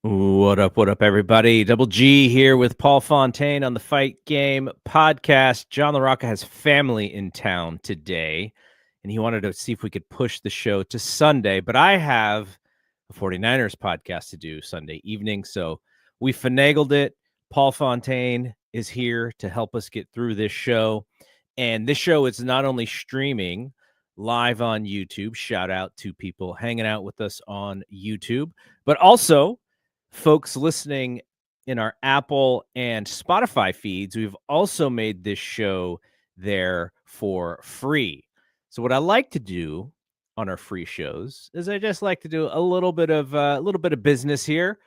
What up, everybody? Double G here with Paul Fontaine on the Fight Game podcast. John LaRocca has family in town today, and he wanted to see if we could push the show to Sunday, but I have a 49ers podcast to do Sunday evening, so we finagled it. Paul Fontaine is here to help us get through this show, and this show is not only streaming live on YouTube, shout out to people hanging out with us on YouTube, but also folks listening in our Apple and Spotify feeds. We've also made this show there for free. So what I like to do on our free shows is I just like to do a little bit of business here.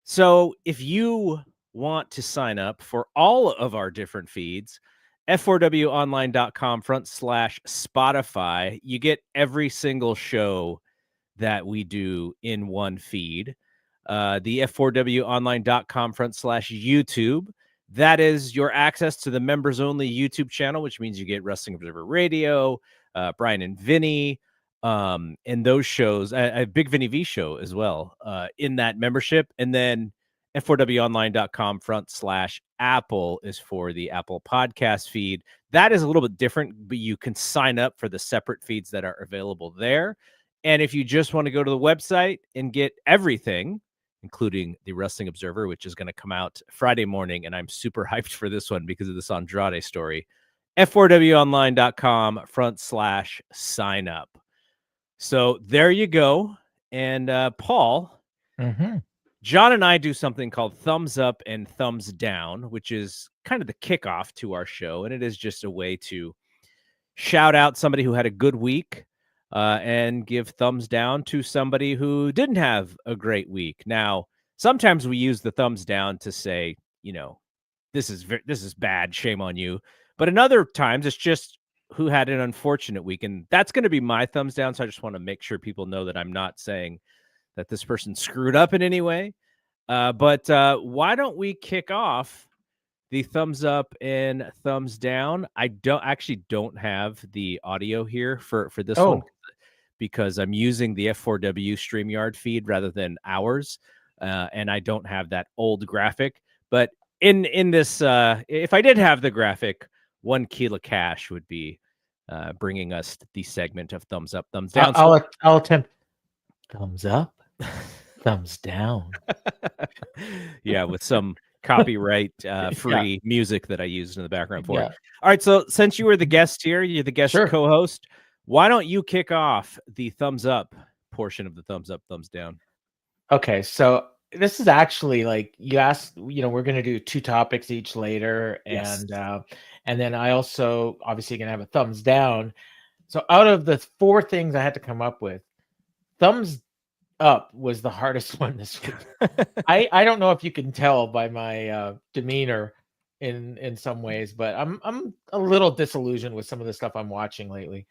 So if you want to sign up for all of our different feeds, f4wonline.com/Spotify, you get every single show that we do in one feed. The f4wonline.com/YouTube. That is your access to the members only YouTube channel, which means you get Wrestling Observer Radio, Brian and Vinny, and those shows, a Big Vinny V show as well, in that membership. And then f4wonline.com/Apple is for the Apple podcast feed. That is a little bit different, but you can sign up for the separate feeds that are available there. And if you just want to go to the website and get everything, including the Wrestling Observer, which is going to come out Friday morning, and I'm super hyped for this one because of this Andrade story, f4wonline.com/sign up. So there you go. And Paul, John and I do something called Thumbs Up and Thumbs Down, which is kind of the kickoff to our show. And it is just a way to shout out somebody who had a good week, and give thumbs down to somebody who didn't have a great week. Now, sometimes we use the thumbs down to say, this is bad, shame on you. But in other times, it's just who had an unfortunate week, and that's going to be my thumbs down. So I just want to make sure people know that I'm not saying that this person screwed up in any way. But why don't we kick off the thumbs up and thumbs down? I don't have the audio here for this one, because I'm using the F4W StreamYard feed rather than ours, and I don't have that old graphic. But in this, if I did have the graphic, 1 kilo cash would be bringing us the segment of thumbs up, thumbs down. I'll attempt thumbs up, thumbs down. Yeah, with some copyright free music that I used in the background for it. Yeah. All right, so since you were the guest here, you're the guest co-host, why don't you kick off the thumbs up portion of the thumbs up, thumbs down? Okay, so this is actually like you asked, we're going to do 2 topics each later. Yes. And then I also obviously going to have a thumbs down. So out of the 4 things I had to come up with, thumbs up was the hardest one this week. I don't know if you can tell by my demeanor in some ways, but I'm a little disillusioned with some of the stuff I'm watching lately.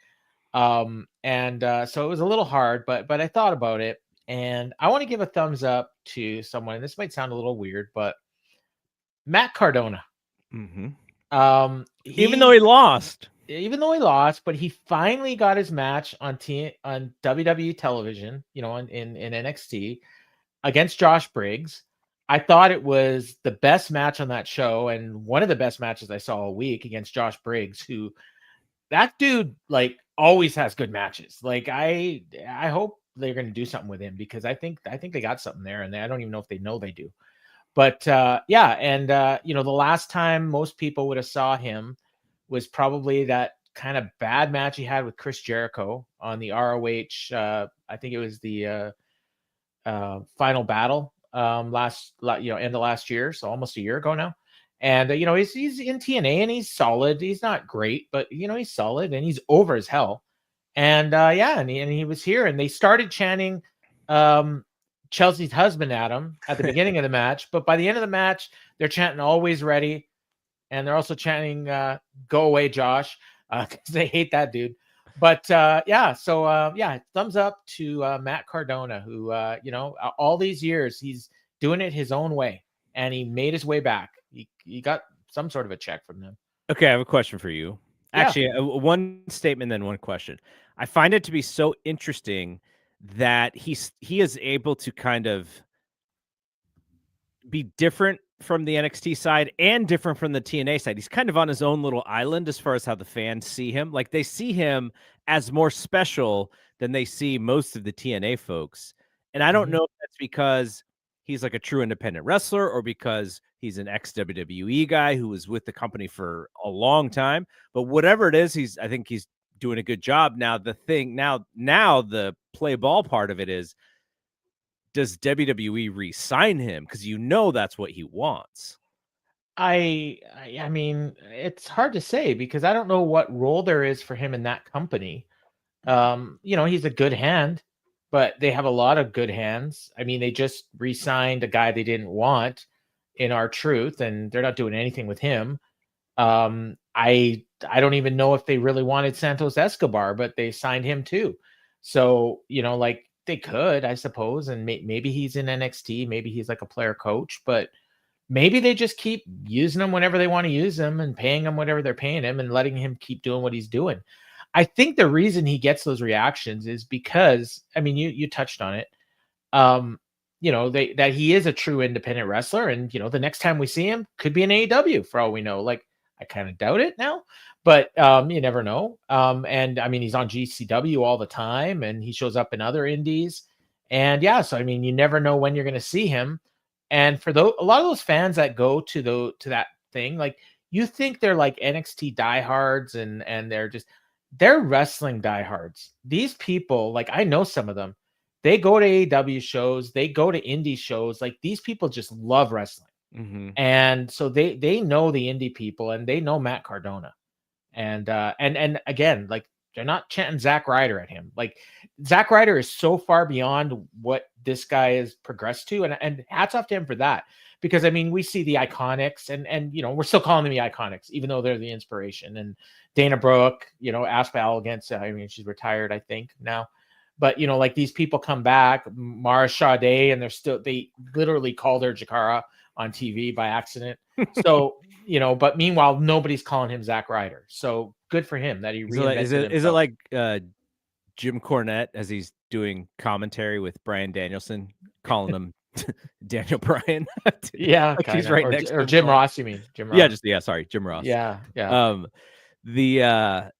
So it was a little hard, but I thought about it, and I want to give a thumbs up to someone. And this might sound a little weird, but Matt Cardona. Even though he lost, but he finally got his match on WWE television, in NXT against Josh Briggs. I thought it was the best match on that show, and one of the best matches I saw all week against Josh Briggs, who that dude like always has good matches. Like I hope they're going to do something with him, because I think they got something there, and I don't even know if they know they do. But the last time most people would have saw him was probably that kind of bad match he had with Chris Jericho on the ROH. I think it was the Final Battle end of last year, so almost a year ago now. And he's in TNA, and he's solid. He's not great, but he's solid, and he's over as hell. And and he was here, and they started chanting Chelsea's husband at him at the beginning of the match, but by the end of the match, they're chanting "Always Ready," and they're also chanting "Go away, Josh," because they hate that dude. But thumbs up to Matt Cardona, who all these years he's doing it his own way, and he made his way back. He got some sort of a check from them. Okay, I have a question for you. Actually, one statement, then one question. I find it to be so interesting that he is able to kind of be different from the NXT side and different from the TNA side. He's kind of on his own little island as far as how the fans see him. Like they see him as more special than they see most of the TNA folks. And I don't know if that's because he's like a true independent wrestler or because he's an ex-WWE guy who was with the company for a long time. But whatever it is, I think he's doing a good job. Now the the play ball part of it is, does WWE re-sign him? Because that's what he wants. I mean, it's hard to say because I don't know what role there is for him in that company. He's a good hand, but they have a lot of good hands. I mean, they just re-signed a guy they didn't want in R-Truth, and they're not doing anything with him. I don't even know if they really wanted Santos Escobar, but they signed him too. So, like they could, I suppose, and maybe he's in NXT, maybe he's like a player coach, but maybe they just keep using him whenever they want to use him and paying him whatever they're paying him and letting him keep doing what he's doing. I think the reason he gets those reactions is because, I mean, you touched on it. That he is a true independent wrestler, and the next time we see him could be an AEW for all we know. Like, I kind of doubt it now, but you never know. And I mean, he's on GCW all the time, and he shows up in other indies, and so I mean, you never know when you're going to see him. And for a lot of those fans that go to that thing, like you think they're like NXT diehards, and they're wrestling diehards. These people, like I know some of them, they go to AEW shows, they go to indie shows. Like these people just love wrestling. And so they know the indie people, and they know Matt Cardona. And again, like they're not chanting Zack Ryder at him. Like Zack Ryder is so far beyond what this guy has progressed to. And hats off to him for that. Because I mean, we see the Iconics and we're still calling them the Iconics, even though they're the inspiration. And Dana Brooke, Aspel against, I mean, she's retired, I think now. But like these people come back, Mara Sade, and they literally called her Jakara on TV by accident. So, but meanwhile, nobody's calling him Zack Ryder. So good for him that he reinvented himself. Is it like Jim Cornette as he's doing commentary with Bryan Danielson, calling him Daniel Bryan? Yeah, like he's right next to him. Jim Ross, you mean? Jim Ross. Yeah, sorry, Jim Ross. Yeah. No, I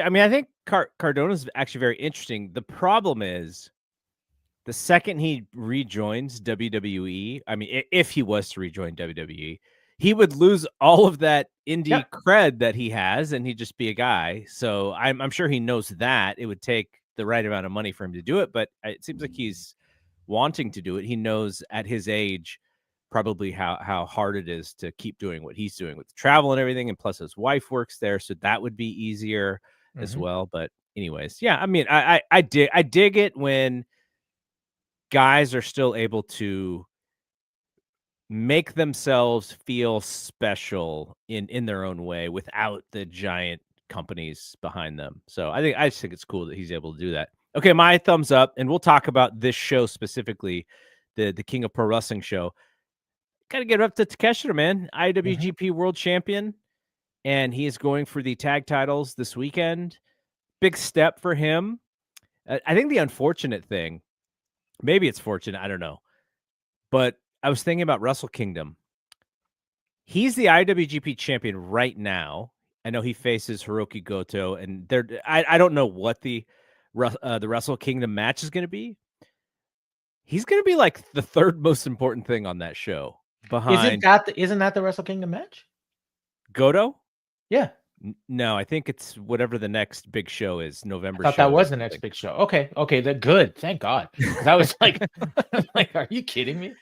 mean, I think Cardona's actually very interesting. The problem is the second he rejoins WWE, I mean, if he was to rejoin WWE, he would lose all of that indie cred that he has, and he'd just be a guy. So I'm sure he knows that it would take the right amount of money for him to do it, but it seems like he's wanting to do it. He knows at his age probably how hard it is to keep doing what he's doing with travel and everything, and plus his wife works there, so that would be easier as well. But anyways, I mean, I dig it when guys are still able to make themselves feel special in their own way without the giant companies behind them. So I just think it's cool that he's able to do that. Okay, my thumbs up, and we'll talk about this show specifically, the King of Pro Wrestling show. Got to get up to Takeshita, man. IWGP World Champion, and he is going for the tag titles this weekend. Big step for him. I think the unfortunate thing, maybe it's fortunate, I don't know, but I was thinking about Wrestle Kingdom. He's the IWGP champion right now. I know he faces Hiroki Goto, and I don't know what the Wrestle Kingdom match is going to be. He's going to be like the third most important thing on that show. Behind isn't that the Wrestle Kingdom match? Goto? Yeah. No, I think it's whatever the next big show is. November. I thought that was the next big show. Okay, they're good. Thank God. I was like, are you kidding me?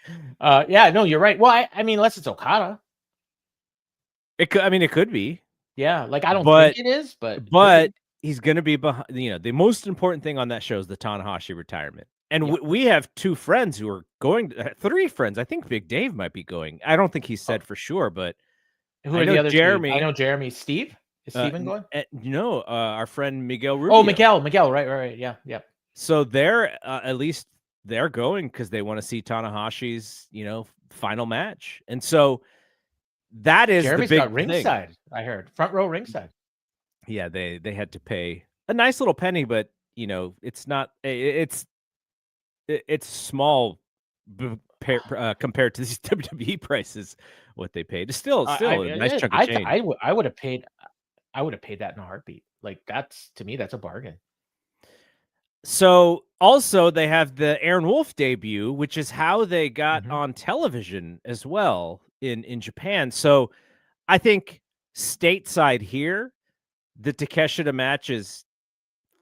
No, you're right. Well, I mean, unless it's Okada. It could be. Yeah, like I don't think it is, but he's going to be behind. The most important thing on that show is the Tanahashi retirement. And we have two friends who are going. Three friends. I think Big Dave might be going. I don't think he said for sure, but who are the other Jeremy? I know Jeremy. Steve. Is Steven going? No, our friend Miguel Rubio. Oh, Miguel. Right. Yeah. So they're at least they're going because they want to see Tanahashi's final match, and so that is Jeremy's the big got ringside. Thing. I heard front row ringside. Yeah, they had to pay a nice little penny, but it's not it's small compared to these WWE prices, what they paid. It's still a nice chunk of change. I would have paid that in a heartbeat. Like to me, that's a bargain. So also they have the Aaron Wolf debut, which is how they got on television as well in Japan. So I think stateside here, the Takeshita match is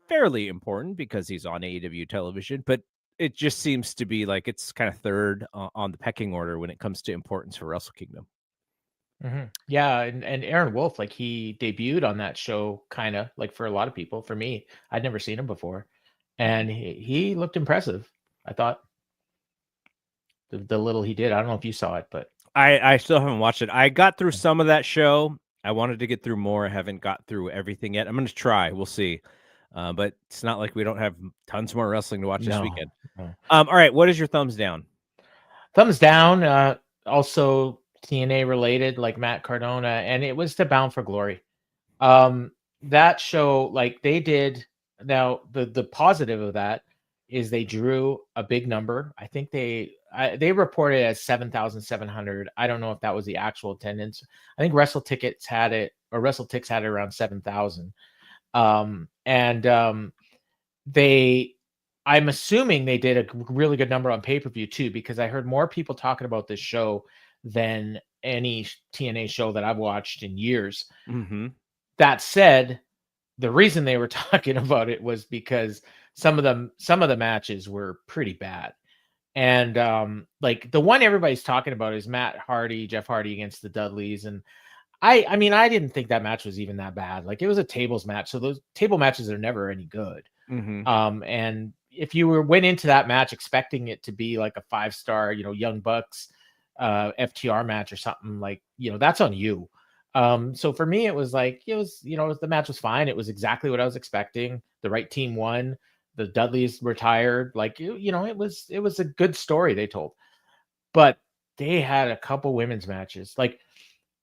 fairly important because he's on AEW television, but it just seems to be like it's kind of third on the pecking order when it comes to importance for Wrestle Kingdom. Yeah, and Aaron Wolf, like he debuted on that show, kind of like for a lot of people. For me, I'd never seen him before, and he looked impressive. I thought the little he did. I don't know if you saw it, but I still haven't watched it. I got through some of that show. I wanted to get through more. I haven't got through everything yet. I'm going to try. We'll see. But it's not like we don't have tons more wrestling to watch this weekend. No. All right. What is your thumbs down? Thumbs down. Also TNA related, like Matt Cardona, and it was to Bound for Glory. That show, like they did. Now the positive of that is they drew a big number. I think they reported as 7,700. I don't know if that was the actual attendance. I think WrestleTix had it around 7,000. I'm assuming they did a really good number on pay-per-view too, because I heard more people talking about this show than any TNA show that I've watched in years. That said, the reason they were talking about it was because some of the matches were pretty bad. And like the one everybody's talking about is Jeff Hardy against the Dudleys. And I mean, I didn't think that match was even that bad. Like it was a tables match. So those table matches are never any good. And if you went into that match expecting it to be like a 5-star, Young Bucks, FTR match or something, like, that's on you. So for me, it was like, the match was fine. It was exactly what I was expecting. The right team won. The Dudleys retired. Like, it was a good story they told. But they had a couple women's matches. Like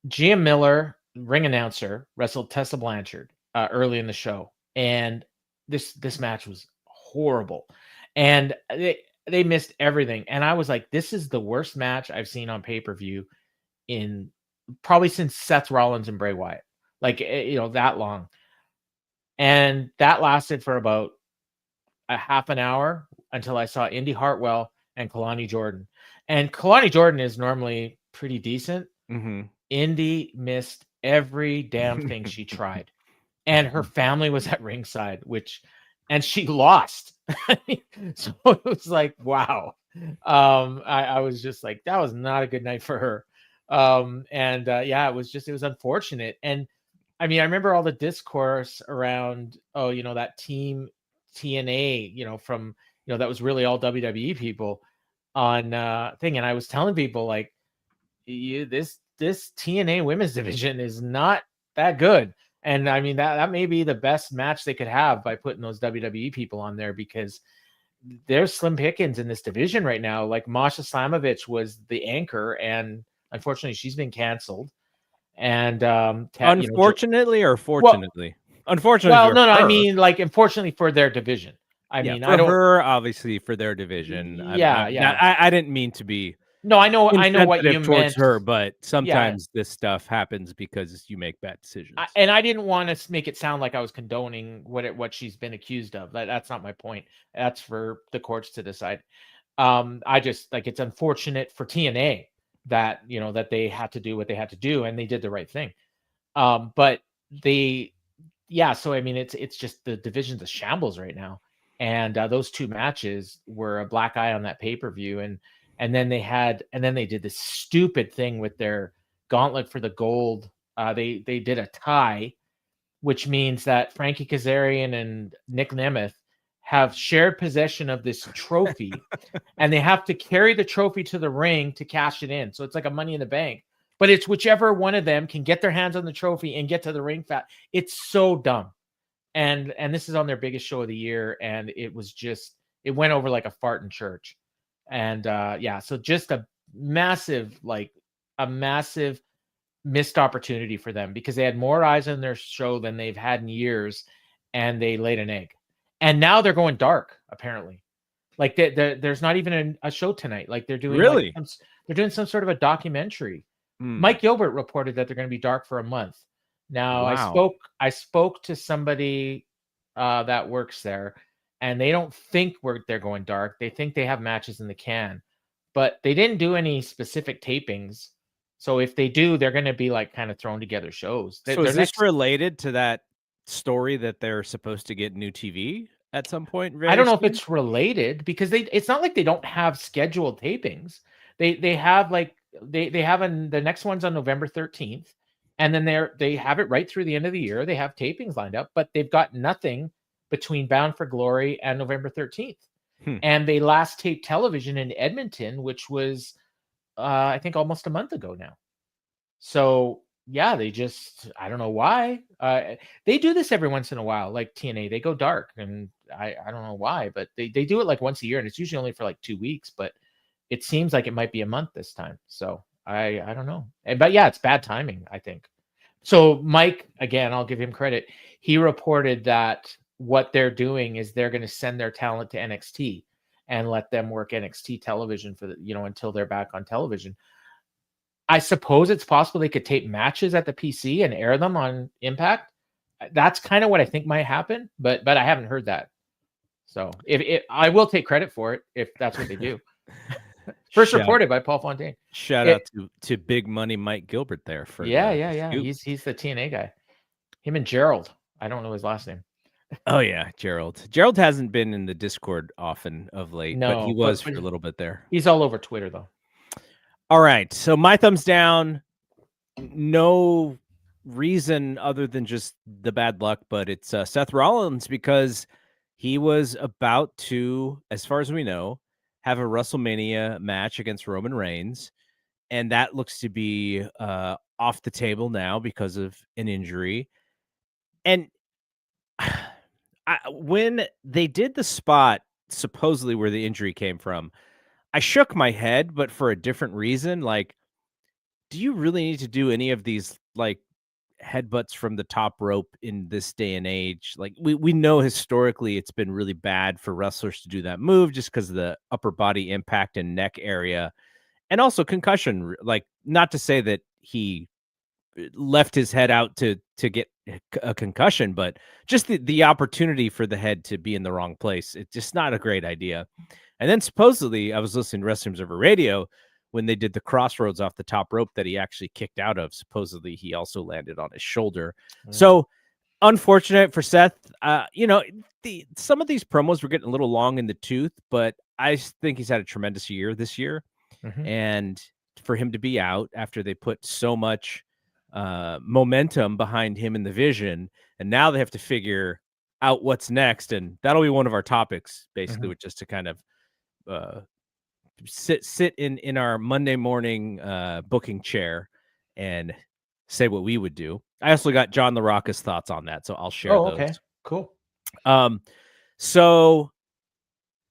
Gia Miller, ring announcer, wrestled Tessa Blanchard early in the show. And this match was horrible. And they missed everything. And I was like, this is the worst match I've seen on pay-per-view in probably since Seth Rollins and Bray Wyatt, like, that long. And that lasted for about a half an hour until I saw Indy Hartwell and Kalani Jordan. And Kalani Jordan is normally pretty decent. Indy missed every damn thing she tried. And her family was at ringside, and she lost. So it was like, wow. I was just like, that was not a good night for her. It was unfortunate. And I mean, I remember all the discourse around, that team TNA, from, that was really all WWE people on thing. And I was telling people like, this TNA women's division is not that good. And I mean, that may be the best match they could have by putting those WWE people on there, because there's slim pickings in this division right now. Like Masha Slamovich was the anchor, and unfortunately she's been canceled. And unfortunately or fortunately? Unfortunately. Well, no, I mean, like, unfortunately for their division. I mean, for her, obviously for their division. I didn't mean to be. No, I know what you meant. Her, but sometimes this stuff happens because you make bad decisions. And I didn't want to make it sound like I was condoning what she's been accused of. That's not my point. That's for the courts to decide. I just like, it's unfortunate for TNA that that they had to do what they had to do, and they did the right thing. So I mean, it's just the division's a shambles right now, and those two matches were a black eye on that pay-per-view. And then they did this stupid thing with their gauntlet for the gold. They did a tie, which means that Frankie Kazarian and Nick Nemeth have shared possession of this trophy, and they have to carry the trophy to the ring to cash it in. So it's like a Money in the Bank, but it's whichever one of them can get their hands on the trophy and get to the ring fast. It's so dumb. And this is on their biggest show of the year, and it went over like a fart in church. And so just a massive missed opportunity for them, because they had more eyes on their show than they've had in years, and they laid an egg. And now they're going dark, apparently. Like there's not even a show tonight. Like they're doing Really? they're doing some sort of a documentary. Mike Gilbert reported that they're going to be dark for a month. Now wow. I spoke to somebody that works there, and they don't think they're going dark. They think they have matches in the can, but they didn't do any specific tapings. So if they do, they're going to be like kind of thrown together shows. So is this related to that story that they're supposed to get new TV at some point? I don't know if it's related, because it's not like they don't have scheduled tapings. They have like they have the next one's on November 13th, and then they have it right through the end of the year. They have tapings lined up, but they've got nothing between Bound for Glory and November 13th. And they last taped television in Edmonton, which was I think almost a month ago now. So yeah, I don't know why. They do this every once in a while, like TNA. They go dark, and I don't know why, but they do it like once a year, and it's usually only for like 2 weeks, but it seems like it might be a month this time. So I don't know. But yeah, it's bad timing, I think. So Mike, again, I'll give him credit. He reported that what they're doing is they're going to send their talent to NXT and let them work NXT television for until they're back on television. I suppose it's possible they could tape matches at the PC and air them on Impact. That's kind of what I think might happen, but I haven't heard that. So if I will take credit for it if that's what they do. First reported by Paul Fontaine. Shout out to Big Money Mike Gilbert there for yeah. He's the TNA guy. Him and Gerald. I don't know his last name. Oh yeah, Gerald. Gerald hasn't been in the Discord often of late, but he was for a little bit there. He's all over Twitter though. All right, so my thumbs down. No reason other than just the bad luck, but it's Seth Rollins, because he was about to, as far as we know, have a WrestleMania match against Roman Reigns, and that looks to be off the table now because of an injury. And when they did the spot, supposedly where the injury came from, I shook my head, but for a different reason. Like, do you really need to do any of these like headbutts from the top rope in this day and age? Like, we know historically it's been really bad for wrestlers to do that move just because of the upper body impact and neck area, and also concussion. Like, not to say that he left his head out to get a concussion, but just the opportunity for the head to be in the wrong place. It's just not a great idea. And then supposedly I was listening to Wrestling Observer Radio when they did the crossroads off the top rope that he actually kicked out of. Supposedly he also landed on his shoulder. So unfortunate for Seth. Some of these promos were getting a little long in the tooth, but I think he's had a tremendous year this year. And for him to be out after they put so much momentum behind him in the vision, and now they have to figure out what's next, and that'll be one of our topics basically, which is to kind of sit in our Monday morning booking chair and say what we would do. I also got John LaRocca's thoughts on that, so I'll share those. Okay, cool. So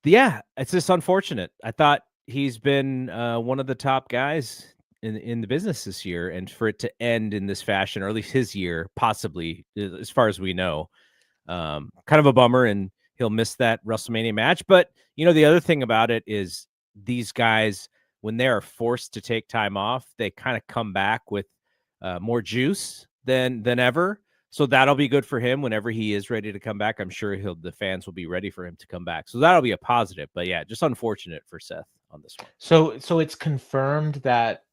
yeah, it's just unfortunate. I thought he's been one of the top guys in the business this year, and for it to end in this fashion, or at least his year, possibly, as far as we know, kind of a bummer, and he'll miss that WrestleMania match. But the other thing about it is these guys, when they are forced to take time off, they kind of come back with more juice than ever. So that'll be good for him whenever he is ready to come back. I'm sure the fans will be ready for him to come back. So that'll be a positive. But yeah, just unfortunate for Seth on this one. So it's confirmed that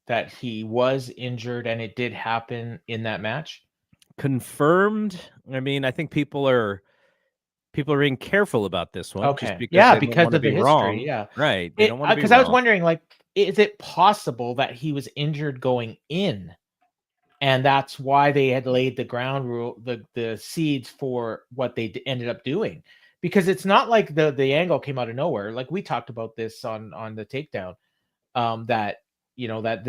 he was injured and it did happen in that match? Confirmed. I mean, I think people are being careful about this one. Okay. Just because of the history. Wrong. Yeah. Right. They don't want to be because I was wondering, like, is it possible that he was injured going in, and that's why they had laid the seeds for what they ended up doing? Because it's not like the angle came out of nowhere. Like we talked about this on the takedown, that that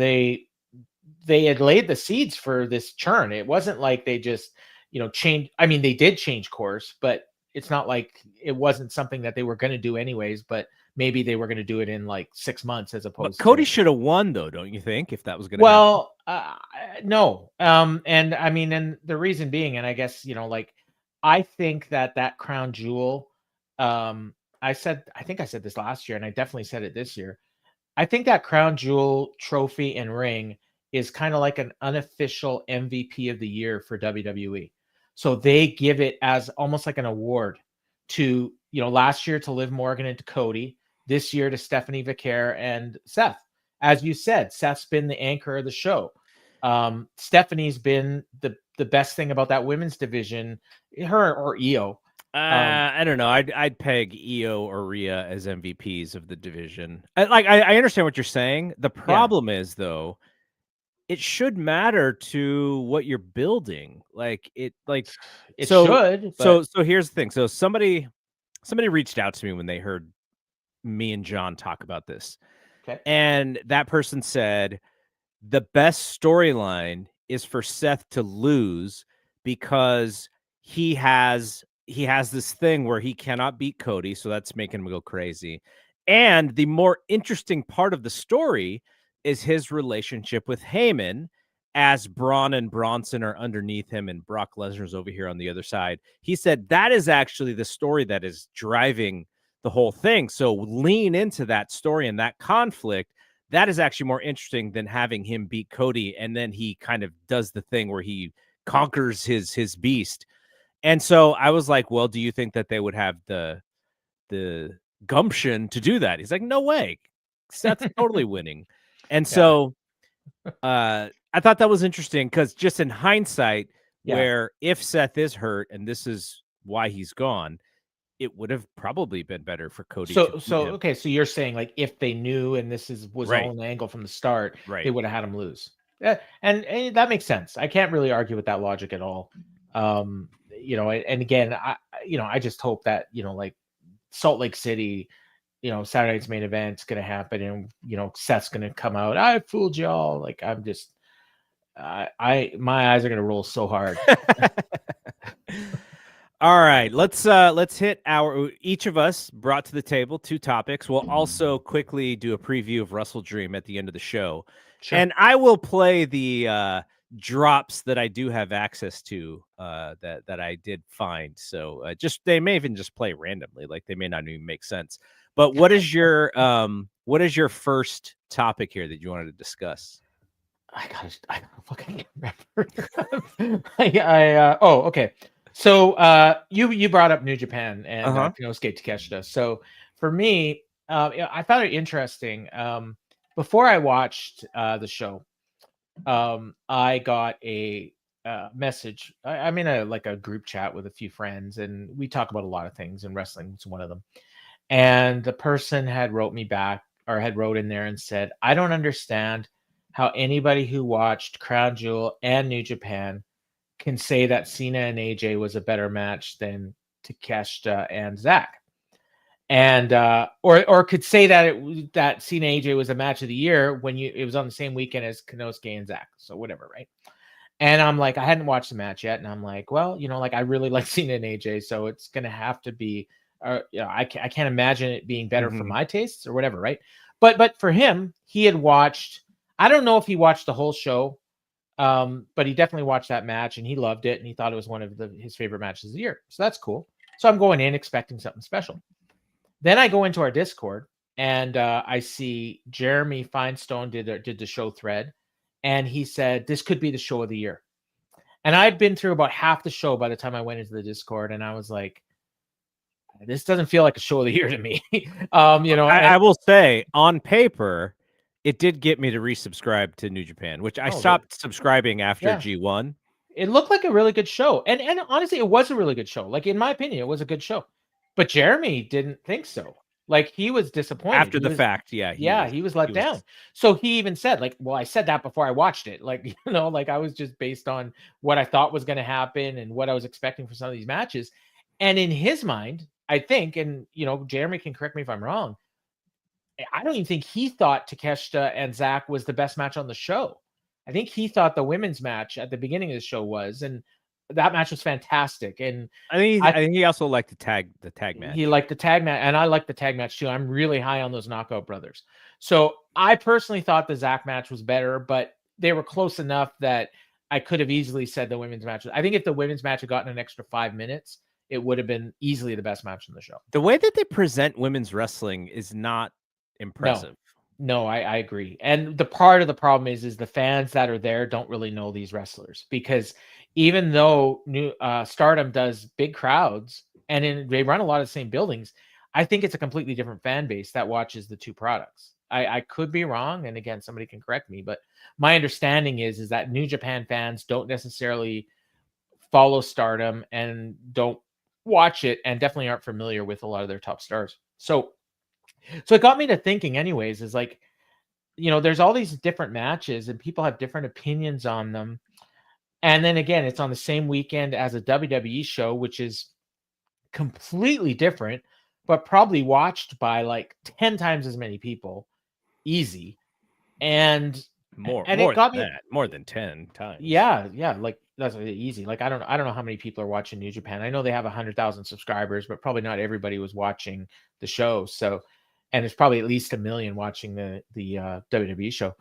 they had laid the seeds for this churn. It wasn't like they just changed. I mean, they did change course, but it's not like it wasn't something that they were going to do anyways. But maybe they were going to do it in like 6 months as opposed. But Cody should have won, though, don't you think? If that was going to no. And I mean, and the reason being, and I guess like I think that crown jewel I think I said this last year, and I definitely said it this year. I think that crown jewel trophy and ring is kind of like an unofficial MVP of the year for WWE. So they give it as almost like an award to, last year to Liv Morgan and to Cody, this year to Stephanie Vicaire and Seth. As you said, Seth's been the anchor of the show. Stephanie's been the best thing about that women's division, her or Io. I don't know. I'd peg Io or Rhea as MVPs of the division. I understand what you're saying. The problem is, though, it should matter to what you're building. It should. So here's the thing. So somebody reached out to me when they heard me and John talk about this. Okay. And that person said the best storyline is for Seth to lose because he has this thing where he cannot beat Cody, so that's making him go crazy. And the more interesting part of the story is his relationship with Heyman, as Braun and Bronson are underneath him and Brock Lesnar's over here on the other side. He said that is actually the story that is driving the whole thing. So lean into that story and that conflict. That is actually more interesting than having him beat Cody, and then he kind of does the thing where he conquers his beast. And so I was like, well, do you think that they would have the gumption to do that? He's like, no way. Seth's totally winning. And so I thought that was interesting because just in hindsight, where if Seth is hurt and this is why he's gone, it would have probably been better for Cody. So you're saying like if they knew and this was right. all an angle from the start, right. they would have had him lose. And that makes sense. I can't really argue with that logic at all. And again, I just hope that, like Salt Lake City, Saturday night's main event's going to happen and, Seth's going to come out. I fooled y'all. Like, I'm just, my eyes are going to roll so hard. All right, let's hit each of us brought to the table 2 topics. We'll also quickly do a preview of WrestleDream at the end of the show. Sure. And I will play the drops that I do have access to that I did find. So they may even just play randomly, like they may not even make sense. But what is your first topic here that you wanted to discuss? I fucking remember. Okay. So you brought up New Japan and Konosuke Takeshita. So for me, I found it interesting. Before I watched the show, I got a message. I'm in a group chat with a few friends, and we talk about a lot of things, and wrestling is one of them. And the person had wrote me back, or had wrote in there and said, I don't understand how anybody who watched Crown Jewel and New Japan can say that Cena and AJ was a better match than Takeshita and Zack, and or could say that that Cena AJ was a match of the year when it was on the same weekend as Konosuke and Zack, so whatever, right? And I'm like, I hadn't watched the match yet, and I'm like, well, I really like Cena and AJ, so it's gonna have to be, I can't imagine it being better for my tastes or whatever, right? But for him, he had watched. I don't know if he watched the whole show. But he definitely watched that match and he loved it and he thought it was one of his favorite matches of the year. So that's cool. So I'm going in expecting something special. Then I go into our Discord and I see Jeremy Finestone did the show thread, and he said this could be the show of the year. And I'd been through about half the show by the time I went into the Discord, and I was like, this doesn't feel like a show of the year to me. I will say on paper, it did get me to resubscribe to New Japan, which I stopped subscribing after G1. It looked like a really good show. And honestly, it was a really good show. Like, in my opinion, it was a good show. But Jeremy didn't think so. Like, he was disappointed. After the fact, he was let down. So he even said, like, well, I said that before I watched it. Like, like I was just based on what I thought was going to happen and what I was expecting for some of these matches. And in his mind, I think, and, Jeremy can correct me if I'm wrong, I don't even think he thought Takeshita and Zack was the best match on the show. I think he thought the women's match at the beginning of the show was, and that match was fantastic. And I think he also liked the tag match. He liked the tag match, and I liked the tag match too. I'm really high on those Knockout Brothers. So I personally thought the Zack match was better, but they were close enough that I could have easily said the women's match. I think if the women's match had gotten an extra 5 minutes, it would have been easily the best match on the show. The way that they present women's wrestling is not impressive. No, I agree. And the part of the problem is the fans that are there don't really know these wrestlers, because even though Stardom does big crowds and they run a lot of the same buildings, I think it's a completely different fan base that watches the two products. I could be wrong, and again, somebody can correct me, but my understanding is that New Japan fans don't necessarily follow Stardom and don't watch it, and definitely aren't familiar with a lot of their top stars. So it got me to thinking anyways, is like, there's all these different matches and people have different opinions on them. And then again, it's on the same weekend as a WWE show, which is completely different, but probably watched by like 10 times as many people. Easy. And more than 10 times. Yeah. Like that's easy. Like I don't know how many people are watching New Japan. I know they have 100,000 subscribers, but probably not everybody was watching the show. So, and there's probably at least 1 million watching the WWE show.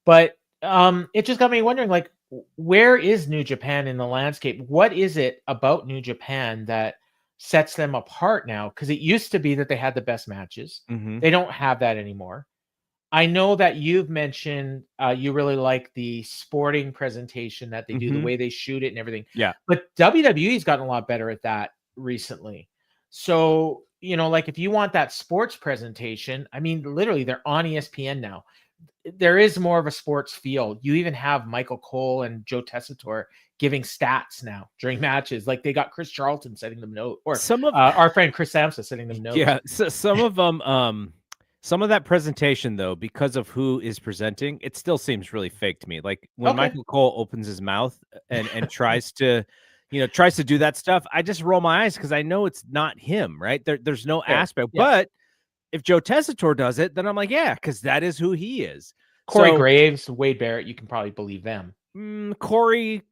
But it just got me wondering, like, where is New Japan in the landscape? What is it about New Japan that sets them apart now? Because it used to be that they had the best matches. Mm-hmm. They don't have that anymore. I know that you've mentioned you really like the sporting presentation that they do, the way they shoot it and everything. Yeah. But WWE's gotten a lot better at that recently. So, like if you want that sports presentation, I mean, literally they're on ESPN now. There is more of a sports feel. You even have Michael Cole and Joe Tessitore giving stats now during matches. Like they got Chris Charlton setting them notes, or some of our friend Chris Samsa setting them notes. Yeah. So some of them, some of that presentation, though, because of who is presenting, it still seems really fake to me. Like when Michael Cole opens his mouth and tries to, tries to do that stuff, I just roll my eyes because I know it's not him, right? There's no aspect. Yeah. But if Joe Tessitore does it, then I'm like, yeah, because that is who he is. Corey Graves, Wade Barrett, you can probably believe them. Corey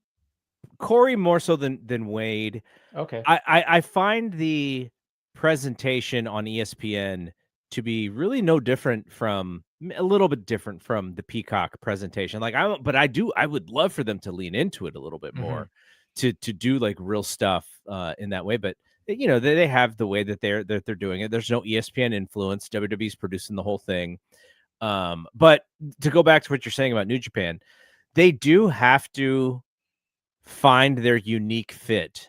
more so than Wade. Okay. I find the presentation on ESPN to be really no different from, a little bit different from the Peacock presentation. Like I would love for them to lean into it a little bit more, to do like real stuff in that way. But they have the way that they're doing it. There's no ESPN influence. WWE's producing the whole thing. But to go back to what you're saying about New Japan, they do have to find their unique fit,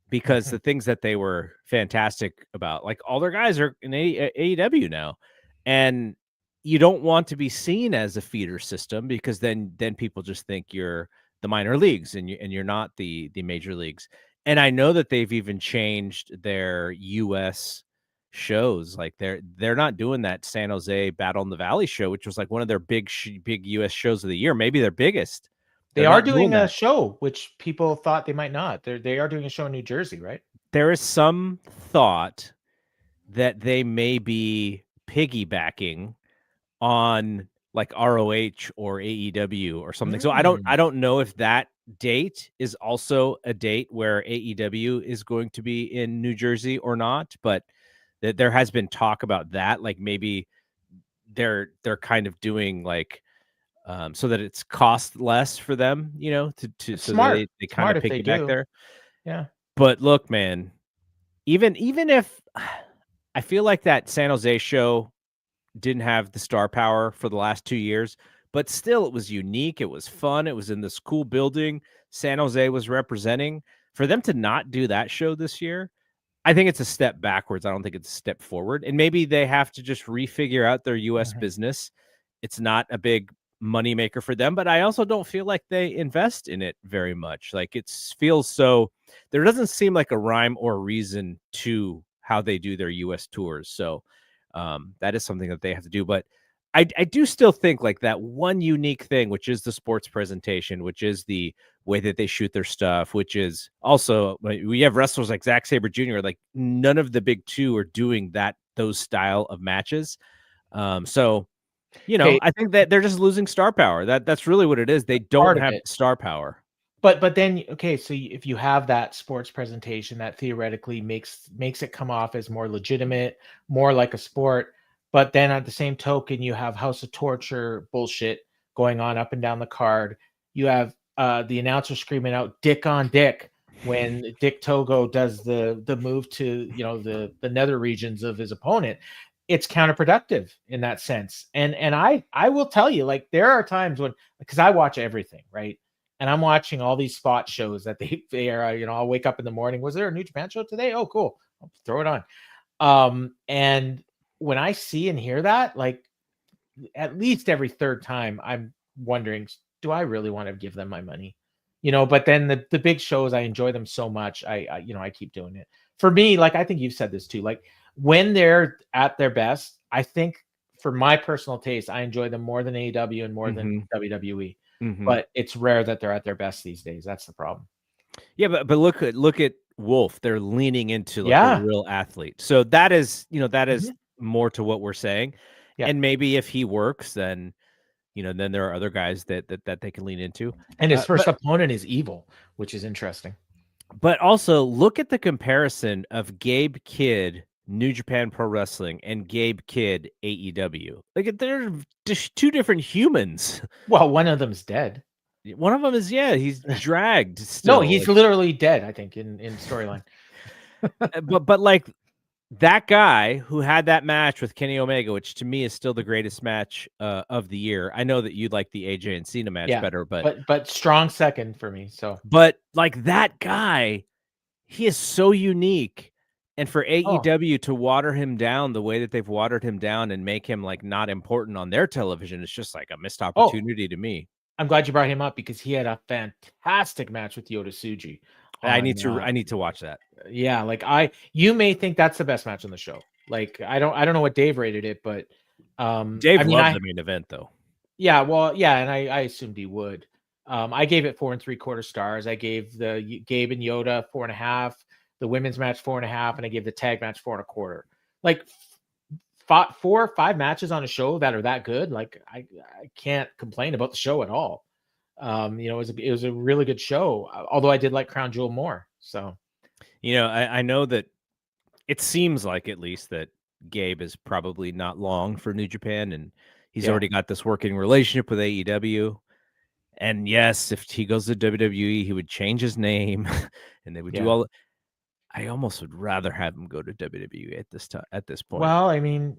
because the things that they were fantastic about, like all their guys are in AEW now, and you don't want to be seen as a feeder system, because then people just think you're the minor leagues and you're not the major leagues. And I know that they've even changed their US shows. Like they're not doing that San Jose Battle in the Valley show, which was like one of their big US shows of the year, maybe their biggest. They are doing a show, which people thought they might not. They are doing a show in New Jersey, right? There is some thought that they may be piggybacking on like ROH or AEW or something. So I don't know if that date is also a date where AEW is going to be in New Jersey or not, but there has been talk about that. Like maybe they're kind of doing like, so that it's cost less for them, to so that they kind of piggyback there. Yeah. But look, man, even if I feel like that San Jose show didn't have the star power for the last 2 years, but still it was unique. It was fun. It was in this cool building San Jose was representing. For them to not do that show this year, I think it's a step backwards. I don't think it's a step forward. And maybe they have to just refigure out their US business. It's not a big moneymaker for them, but I also don't feel like they invest in it very much. Like it feels so, there doesn't seem like a rhyme or reason to how they do their US tours. So that is something that they have to do. But I do still think like that one unique thing, which is the sports presentation, which is the way that they shoot their stuff, which is also, we have wrestlers like Zack Sabre Jr. Like none of the big two are doing those style of matches. So, I think that they're just losing star power. That's really what it is. They don't have star power. But then, okay, so if you have that sports presentation, that theoretically makes it come off as more legitimate, more like a sport. But then at the same token, you have House of Torture bullshit going on up and down the card. You have the announcer screaming out "Dick on Dick" when Dick Togo does the move to, you know, the nether regions of his opponent, it's counterproductive in that sense. And I will tell you, like, there are times when, because I watch everything, right? And I'm watching all these spot shows that they are, you know, I'll wake up in the morning. Was there a New Japan show today? Oh, cool. I'll throw it on. And when I see and hear that, like, at least every third time, I'm wondering, do I really want to give them my money? You know, but then the big shows, I enjoy them so much. I you know, I keep doing it. For me, like, I think you've said this too, like, when they're at their best, I think, for my personal taste, I enjoy them more than AEW and more than WWE. But it's rare that they're at their best these days. That's the problem. Yeah, but look at Wolf. They're leaning into like a Yeah. real athlete. So that is, you know, that is Mhm. more to what we're saying. Yeah. And maybe if he works, then, you know, then there are other guys that they can lean into. And his first But opponent is Evil, which is interesting. also look at the comparison of Gabe Kidd, New Japan Pro Wrestling, and Gabe Kidd, AEW. Like, they're just two different humans. Well, one of them's dead. One of them is, yeah, he's dragged No, still. he's Like, literally dead, I think, in storyline. but like that guy who had that match with Kenny Omega, which to me is still the greatest match of the year. I know that you'd like the AJ and Cena match better, but strong second for me. So, but like that guy, he is so unique. And for AEW to water him down the way that they've watered him down and make him like not important on their television, it's just like a missed opportunity to me. I'm glad you brought him up, because he had a fantastic match with Yota Tsuji. I need to watch that. Yeah, like, you may think that's the best match on the show. Like, I don't know what Dave rated it, but Dave I mean, loved the main event though. Yeah, well, yeah, and I assumed he would. I gave it 4 3/4 stars. I gave the Gabe and Yoda 4.5, the women's match 4.5, and I gave the tag match 4.25. Like, 4 or 5 matches on a show that are that good. Like, I can't complain about the show at all. You know, it was a really good show. Although I did like Crown Jewel more. So, you know, I know that it seems like, at least, that Gabe is probably not long for New Japan, and he's already got this working relationship with AEW. And yes, if he goes to WWE, he would change his name, and they would do all. I almost would rather have him go to WWE at this time. At this point, well, I mean,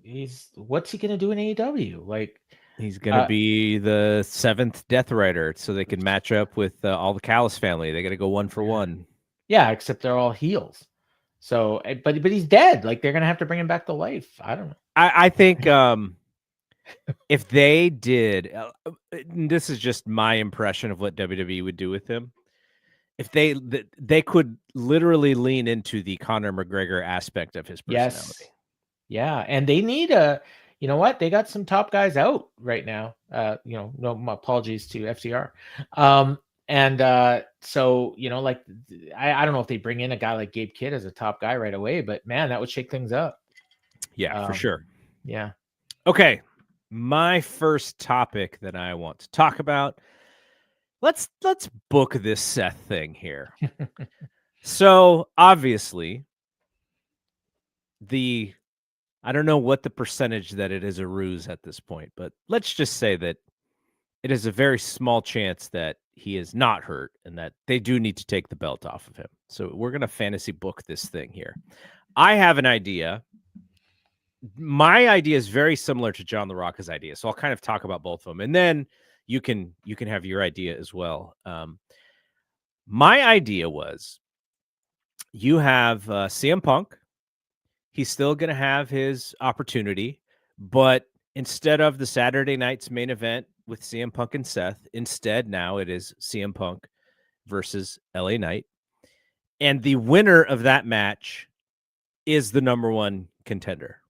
what's he gonna do in AEW? Like, he's gonna be the 7th Death Rider, so they can match up with all the Callis family. They got to go 1 for 1. Yeah, except they're all heels. So, but he's dead. Like, they're gonna have to bring him back to life. I don't know. I think if they did, this is just my impression of what WWE would do with him. If they could literally lean into the Conor McGregor aspect of his personality. Yes. Yeah, and they need you know what? They got some top guys out right now. You know, no, my apologies to FTR. So, you know, like, I don't know if they bring in a guy like Gabe Kidd as a top guy right away, but man, that would shake things up. Yeah, for sure. Yeah. Okay. My first topic that I want to talk about. Let's book this Seth thing here. So obviously, I don't know what the percentage that it is a ruse at this point, but let's just say that it is a very small chance that he is not hurt and that they do need to take the belt off of him. So we're going to fantasy book this thing here. I have an idea. My idea is very similar to John LaRocca's idea. So I'll kind of talk about both of them, and then you can have your idea as well. My idea was, you have CM Punk. He's still going to have his opportunity, but instead of the Saturday night's main event with CM Punk and Seth, instead now it is CM Punk versus LA Knight. And the winner of that match is the #1 contender.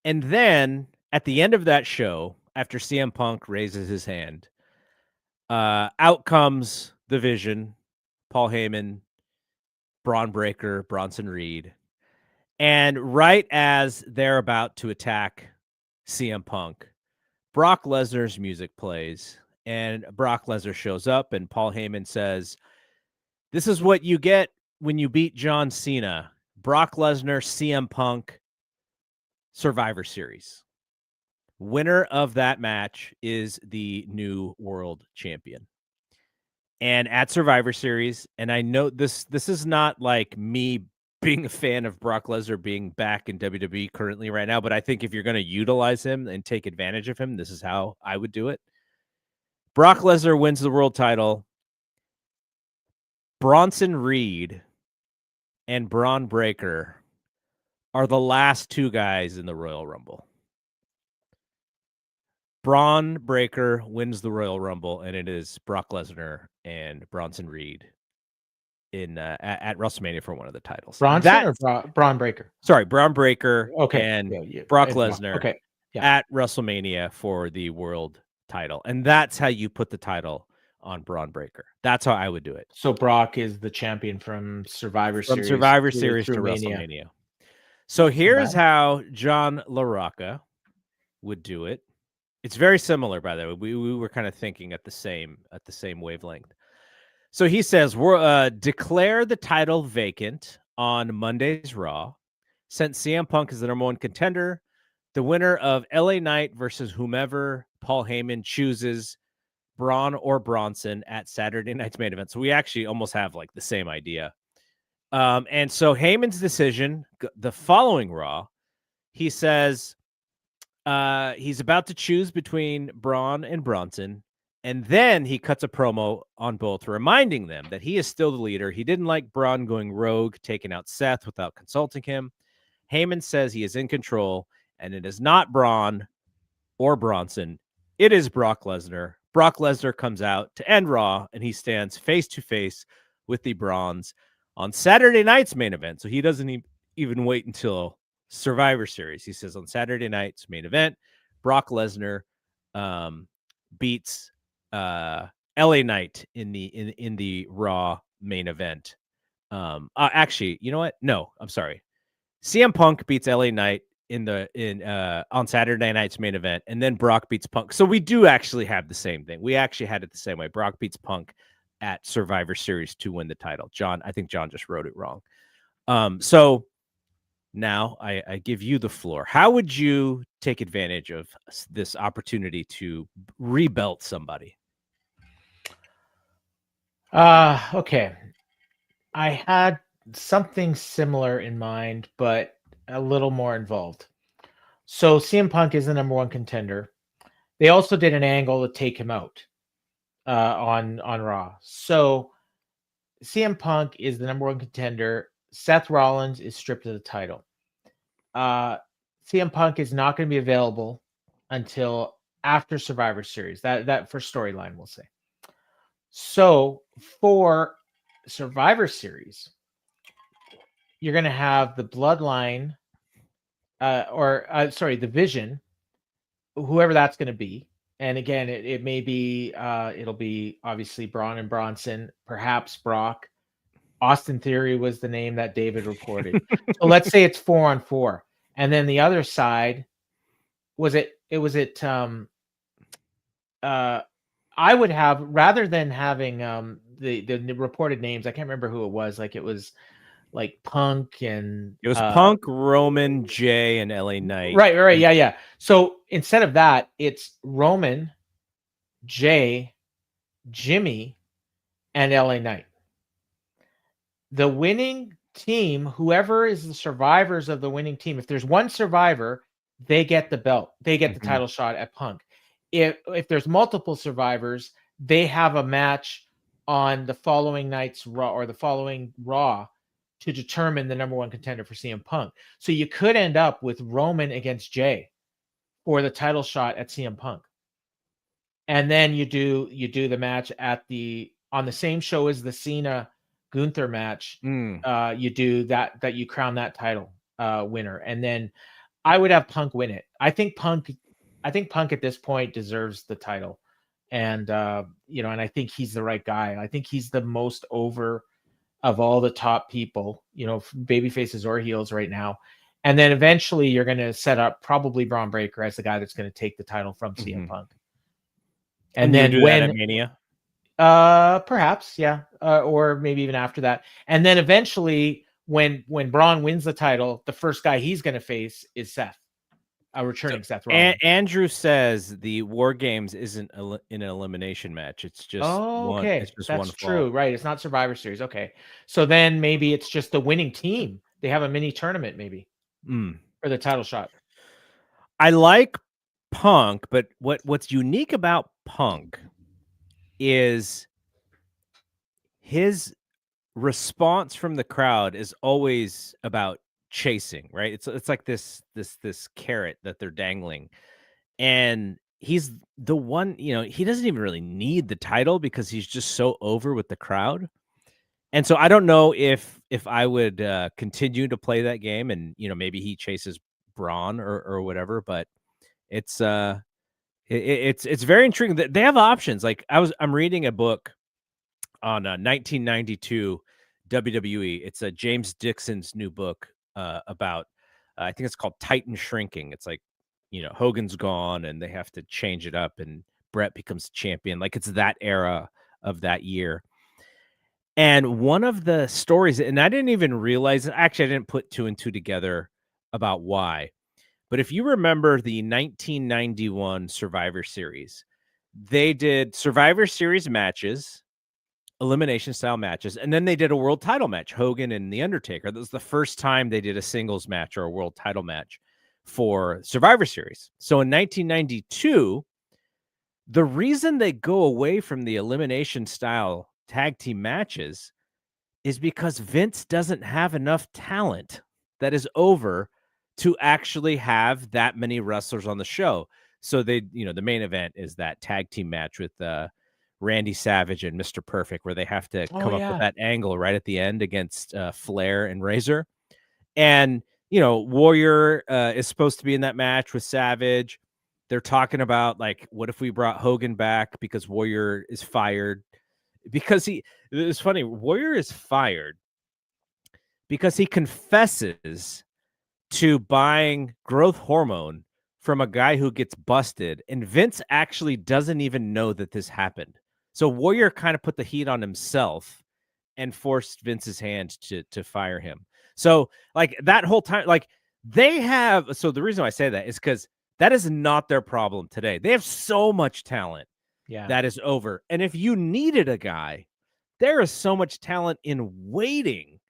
And then at the end of that show, after CM Punk raises his hand, out comes the Vision, Paul Heyman, Bron Breakker, Bronson Reed. And right as they're about to attack CM Punk, Brock Lesnar's music plays, and Brock Lesnar shows up, and Paul Heyman says, "This is what you get when you beat John Cena. Brock Lesnar, CM Punk, Survivor Series. Winner of that match is the new world champion." and at Survivor Series. And I know this is not like me being a fan of Brock Lesnar being back in WWE currently right now, but I think if you're going to utilize him and take advantage of him, this is how I would do it. Brock Lesnar wins the world title. Bronson Reed and Bron Breakker are the last two guys in the Royal Rumble. Bron Breakker wins the Royal Rumble, and it is Brock Lesnar and Bronson Reed in at WrestleMania for one of the titles. Bronson or Bron Breakker? Sorry, Bron Breakker and Brock Lesnar at WrestleMania for the world title. And that's how you put the title on Bron Breakker. That's how I would do it. So Brock is the champion from Survivor Series. From Survivor Series to WrestleMania. So here's how John LaRocca would do it. It's very similar, by the way. We were kind of thinking at the same wavelength. So he says, we're declare the title vacant on Monday's Raw, since CM Punk is the number one contender. The winner of LA Knight versus whomever Paul Heyman chooses, Braun or Bronson, at Saturday night's main event. So we actually almost have like the same idea. And so Heyman's decision, the following Raw, he says he's about to choose between Braun and Bronson. And then he cuts a promo on both, reminding them that he is still the leader. He didn't like Braun going rogue, taking out Seth without consulting him. Heyman says he is in control, and it is not Braun or Bronson. It is Brock Lesnar. Brock Lesnar comes out to end Raw, and he stands face-to-face with the Bronze on Saturday night's main event. So he doesn't even wait until Survivor Series. He says on Saturday night's main event, Brock Lesnar beats LA Knight in the Raw main event. Actually, you know what? No, I'm sorry. CM Punk beats LA Knight on Saturday night's main event, and then Brock beats Punk. So we do actually have the same thing. We actually had it the same way. Brock beats Punk at Survivor Series to win the title. I think John just wrote it wrong. So now I give you the floor. How would you take advantage of this opportunity to rebelt somebody? Okay. I had something similar in mind, but a little more involved. So CM Punk is the number one contender. They also did an angle to take him out on Raw. So CM Punk is the number one contender. Seth Rollins is stripped of the title. CM Punk is not going to be available until after Survivor Series. That for storyline, we'll say. So for Survivor Series, you're going to have the Bloodline, the Vision, whoever that's going to be. And again, it may be, it'll be obviously Braun and Bronson, perhaps Brock. Austin Theory was the name that David reported. So let's say it's 4-on-4. And then the other side, I would have, rather than having the reported names, I can't remember who it was. Like it was like Punk and it was Punk, Roman, Jay, and LA Knight. Right. Yeah. So instead of that, it's Roman, Jay, Jimmy, and LA Knight. The winning team, whoever is the survivors of the winning team, if there's one survivor, they get the belt. They get the title shot at Punk. If there's multiple survivors, they have a match on the following night's Raw or the following Raw to determine the number one contender for CM Punk. So you could end up with Roman against Jay for the title shot at CM Punk. And then you do the match on the same show as the Cena Gunther match. You do that you crown that title winner. And then I would have Punk win it. I think Punk at this point deserves the title. And and I think he's the right guy. I think he's the most over of all the top people, baby faces or heels right now. And then eventually you're going to set up probably Bron Breakker as the guy that's going to take the title from CM Punk. And then when at Mania, perhaps, yeah, or maybe even after that. And then eventually when Braun wins the title, the first guy he's going to face is Seth. a returning Seth Rollins. Andrew says the War Games isn't in an elimination match. It's just one. Okay. It's just That's one true, fall. right? It's not Survivor Series. Okay, so then maybe it's just the winning team. They have a mini tournament, maybe for the title shot. I like Punk, but what's unique about Punk is his response from the crowd is always about chasing, right? It's like this carrot that they're dangling, and he's the one. He doesn't even really need the title because he's just so over with the crowd. And so I don't know if I would continue to play that game, and maybe he chases Braun or whatever, but it's it's very intriguing that they have options. Like I'm reading a book on 1992 WWE. It's James Dixon's new book about I think it's called Titan Shrinking. It's like Hogan's gone and they have to change it up, and Brett becomes champion. Like it's that era of that year. And one of the stories, and I didn't even realize, actually, I didn't put two and two together about why. But if you remember the 1991 Survivor Series, they did Survivor Series matches, elimination style matches, and then they did a world title match, Hogan and The Undertaker. That was the first time they did a singles match or a world title match for Survivor Series. So in 1992, the reason they go away from the elimination style tag team matches is because Vince doesn't have enough talent that is over to actually have that many wrestlers on the show. So the main event is that tag team match with Randy Savage and Mr. Perfect, where they have to come up with that angle right at the end against Flair and Razor. And, Warrior is supposed to be in that match with Savage. They're talking about, like, what if we brought Hogan back because Warrior is fired? Because it's funny, Warrior is fired because he confesses to buying growth hormone from a guy who gets busted, and Vince actually doesn't even know that this happened. So Warrior kind of put the heat on himself and forced Vince's hand to fire him. So like that whole time, like they have, so the reason I say that is because that is not their problem today. They have so much talent. Yeah, that is over. And if you needed a guy, there is so much talent in waiting.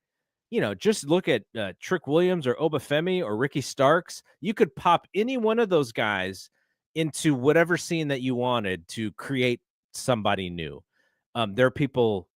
Just look at Trick Williams or Obafemi or Ricky Starks. You could pop any one of those guys into whatever scene that you wanted to create somebody new. There are people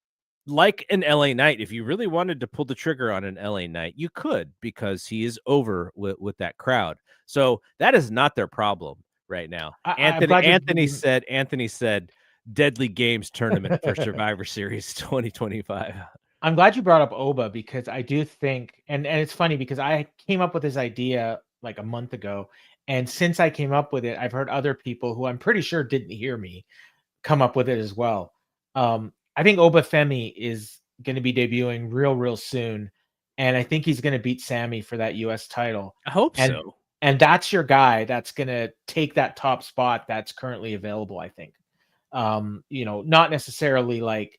like an LA Knight. If you really wanted to pull the trigger on an LA Knight, you could, because he is over with that crowd. So that is not their problem right now. Anthony said Deadly Games tournament for Survivor Series 2025. I'm glad you brought up Oba, because I do think, and it's funny because I came up with this idea like a month ago, and since I came up with it, I've heard other people who I'm pretty sure didn't hear me come up with it as well. I think Obafemi is going to be debuting real soon, and I think he's going to beat Sammy for that US title. I hope so. And that's your guy that's going to take that top spot that's currently available, I think. Not necessarily like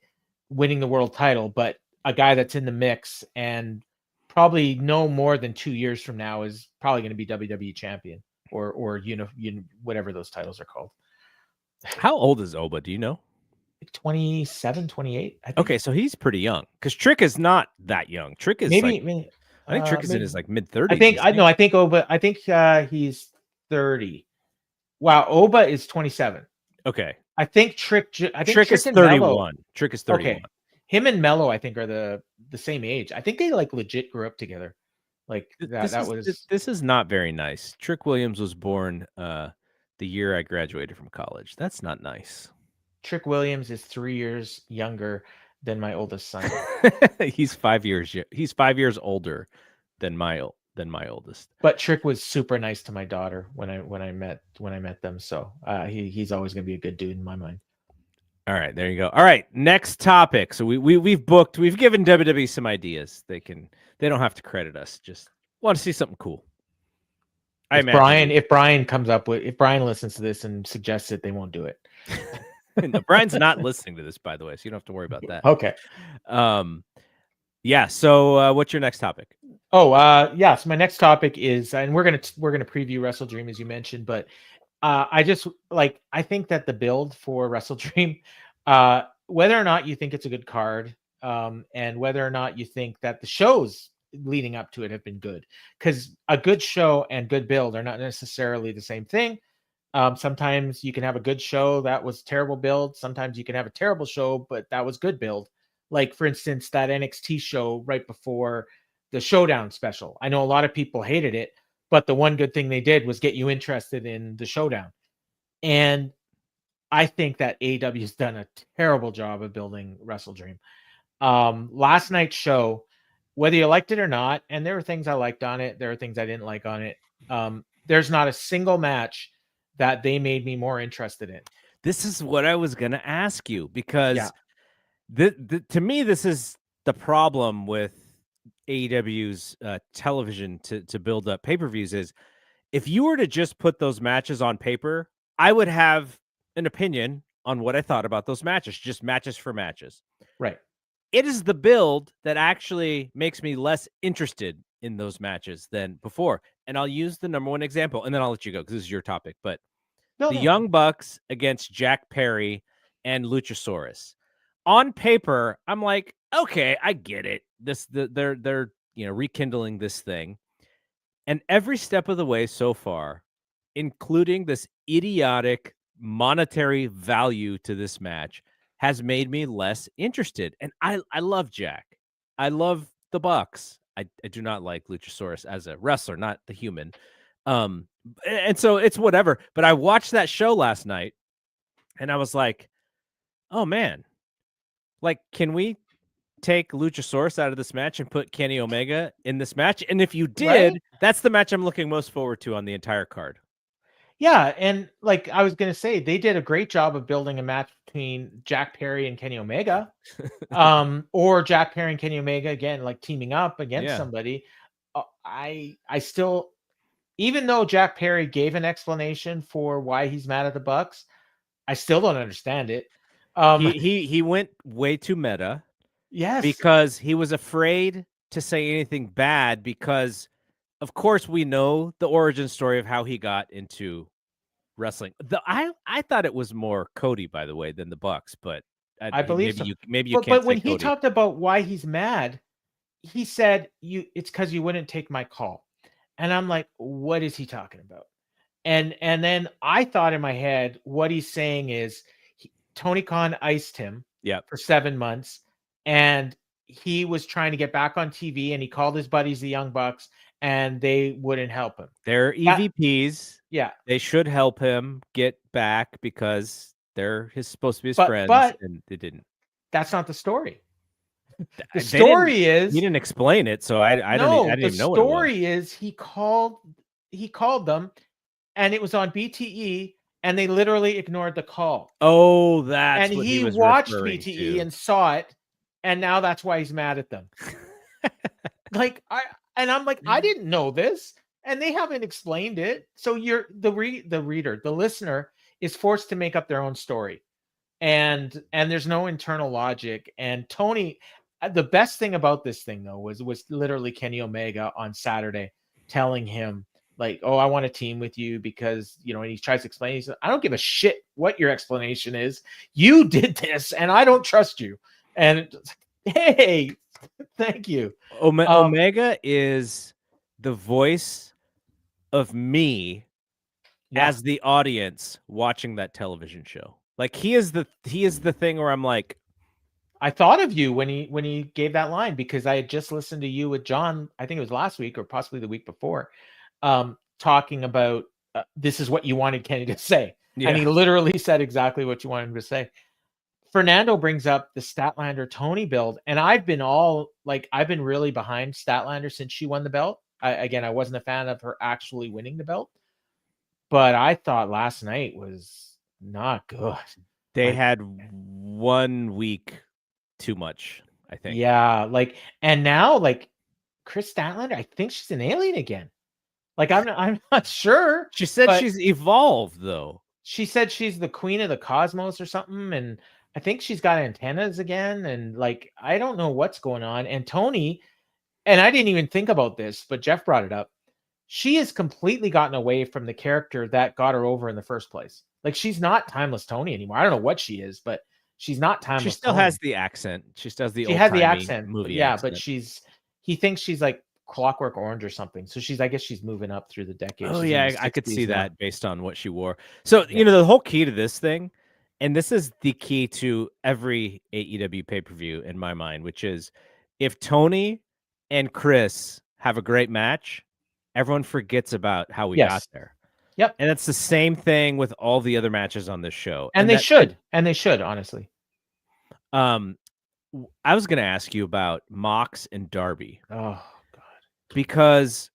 winning the world title, but a guy that's in the mix, and probably no more than 2 years from now is probably going to be WWE champion or whatever those titles are called. How old is Oba? Do you know? 27, 28. I think. Okay, so he's pretty young, because Trick is not that young. Trick is maybe I think Trick is in his like mid-30s. I think Oba. I think he's 30. Wow, Oba is 27. Okay. I think Trick is 31. Trick is 31. Okay. Him and Mello, I think, are the same age. I think they like legit grew up together. Like this is not very nice. Trick Williams was born the year I graduated from college. That's not nice. Trick Williams is 3 years younger than my oldest son. He's 5 years. He's 5 years older than my oldest. But Trick was super nice to my daughter when I met them. So he's always gonna be a good dude in my mind. All right, there you go. All right, next topic. So we've given WWE some ideas. They don't have to credit us. Just want to see something cool. If Brian listens to this and suggests it, they won't do it. No, Brian's not listening to this, by the way, so you don't have to worry about that. Okay. Yeah. So what's your next topic? Oh, yeah. So my next topic is, and we're gonna preview WrestleDream as you mentioned, but I just I think that the build for WrestleDream, whether or not you think it's a good card, and whether or not you think that the shows leading up to it have been good, because a good show and good build are not necessarily the same thing. Sometimes you can have a good show that was terrible build. Sometimes you can have a terrible show, but that was good build. Like, for instance, that NXT show right before the Showdown special. I know a lot of people hated it, but the one good thing they did was get you interested in the Showdown. And I think that AEW has done a terrible job of building WrestleDream. Last night's show, whether you liked it or not, and there were things I liked on it, there are things I didn't like on it. There's not a single match that they made me more interested in. This is what I was going to ask you, because Yeah. to me, this is the problem with AEW's television to build up pay-per-views is, if you were to just put those matches on paper, I would have an opinion on what I thought about those matches, just matches for matches. Right. It is the build that actually makes me less interested in those matches than before. And I'll use the number one example, and then I'll let you go because this is your topic. But the Young Bucks against Jack Perry and Luchasaurus. On paper, I'm like, okay, I get it. They're rekindling this thing. And every step of the way so far, including this idiotic monetary value to this match, has made me less interested. And I love Jack. I love the Bucks. I do not like Luchasaurus as a wrestler, not the human. And so it's whatever. But I watched that show last night and I was like, oh man, like, can we take Luchasaurus out of this match and put Kenny Omega in this match? And if you did, right? That's the match I'm looking most forward to on the entire card. Yeah, and like I was gonna say, they did a great job of building a match between Jack Perry and Kenny Omega, or Jack Perry and Kenny Omega again, like teaming up against somebody. I still, even though Jack Perry gave an explanation for why he's mad at the Bucks, I still don't understand it. He went way too meta. Yes, because he was afraid to say anything bad, because of course we know the origin story of how he got into wrestling. I thought it was more Cody, by the way, than the Bucks, but I believe so. Maybe you can't But say when he Cody. talked about why he's mad, he said, it's because you wouldn't take my call. And I'm like, what is he talking about? And then I thought in my head, what he's saying is Tony Khan iced him for 7 months, and he was trying to get back on TV, and he called his buddies, the Young Bucks, and they wouldn't help him. They're EVPs. Yeah. They should help him get back because they're supposed to be his friends, and they didn't. That's not the story. The story is he didn't explain it, so I didn't even know what it was. The story is he called them, and it was on BTE, and they literally ignored the call. Oh, that's and what he was watched BTE to. And saw it, and now that's why he's mad at them. I'm like, I didn't know this, and they haven't explained it. So you're the reader, the listener is forced to make up their own story, and there's no internal logic. And Tony, the best thing about this thing though was literally Kenny Omega on Saturday telling him, like, oh, I want to team with you because, and he tries to explain. He says, I don't give a shit what your explanation is. You did this, and I don't trust you. And it's like, hey, thank you. Omega is the voice of me as the audience watching that television show. Like, he is the thing where I'm like, I thought of you when he gave that line, because I had just listened to you with John, I think it was last week or possibly the week before, talking about this is what you wanted Kenny to say. Yeah. And he literally said exactly what you wanted him to say. Fernando brings up the Statlander Tony build, and I've been really behind Statlander since she won the belt. I wasn't a fan of her actually winning the belt, but I thought last night was not good. They had 1 week too much, I think. Yeah, and now Chris Statlander, I think she's an alien again. I'm not sure. She said she's evolved though. She said she's the queen of the cosmos or something, and I think she's got antennas again, and I don't know what's going on. And Tony, and I didn't even think about this, but Jeff brought it up. She has completely gotten away from the character that got her over in the first place. Like, she's not Timeless Tony anymore. I don't know what she is, but she's not Timeless Tony. She still has the accent. She still has the she has the old-timey accent, movie but yeah, accent. but he thinks she's like Clockwork Orange or something. So I guess she's moving up through the decades. Oh She's yeah, in the I could 60s see now. that based on what she wore. So, you know, the whole key to this thing, and this is the key to every AEW pay-per-view in my mind, which is if Tony and Chris have a great match, everyone forgets about how we got there. Yep. And it's the same thing with all the other matches on this show. And they should, honestly. I was going to ask you about Mox and Darby. Oh God. Because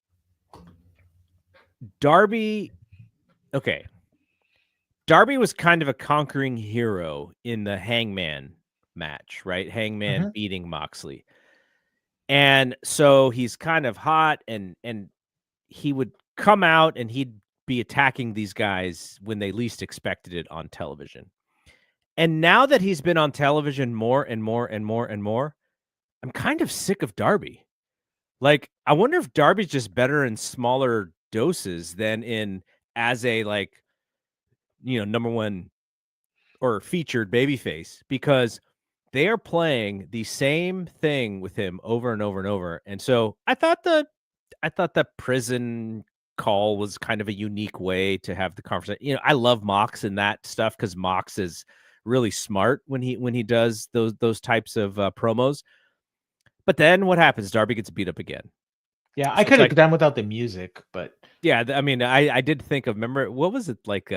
Darby was kind of a conquering hero in the Hangman match, right? Hangman beating Moxley. And so he's kind of hot and he would come out and he'd be attacking these guys when they least expected it on television. And now that he's been on television more and more and more and more, I'm kind of sick of Darby. Like, I wonder if Darby's just better in smaller doses than in as a, like, you know, number one or featured babyface, because they are playing the same thing with him over and over and over. And so I thought the prison call was kind of a unique way to have the conversation. You know, I love Mox and that stuff because Mox is really smart when he does those types of promos. But then what happens? Darby gets beat up again. Yeah, so I could have done without the music, but yeah, I mean, I did think of, remember, what was it like?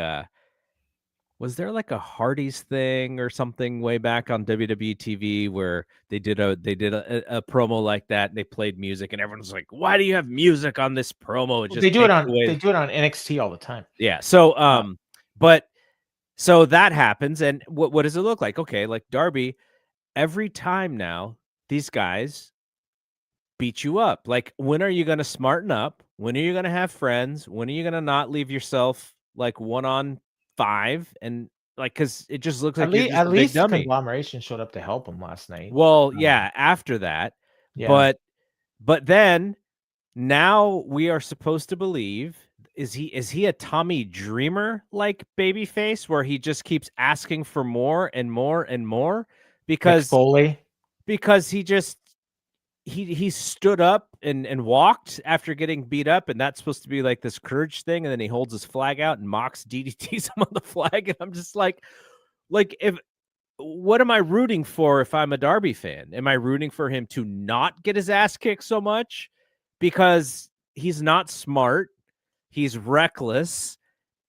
Was there like a Hardy's thing or something way back on WWE TV where they did a promo like that and they played music and everyone's like, "Why do you have music on this promo?" They do it on NXT all the time. Yeah. So but so that happens, and what does it look like? Okay, like Darby, every time now these guys beat you up. Like, when are you going to smarten up? When are you going to have friends? When are you going to not leave yourself like 1-on-5? And like, because it just looks like at least the conglomeration showed up to help him last night. Well, yeah, after that, yeah. But then now we are supposed to believe, is he a Tommy Dreamer like babyface where he just keeps asking for more and more and more because he just he stood up and walked after getting beat up, and that's supposed to be like this courage thing, and then he holds his flag out and Mox DDTs him on the flag, and I'm just like what am I rooting for if I'm a Darby fan? Am I rooting for him to not get his ass kicked so much because he's not smart, he's reckless,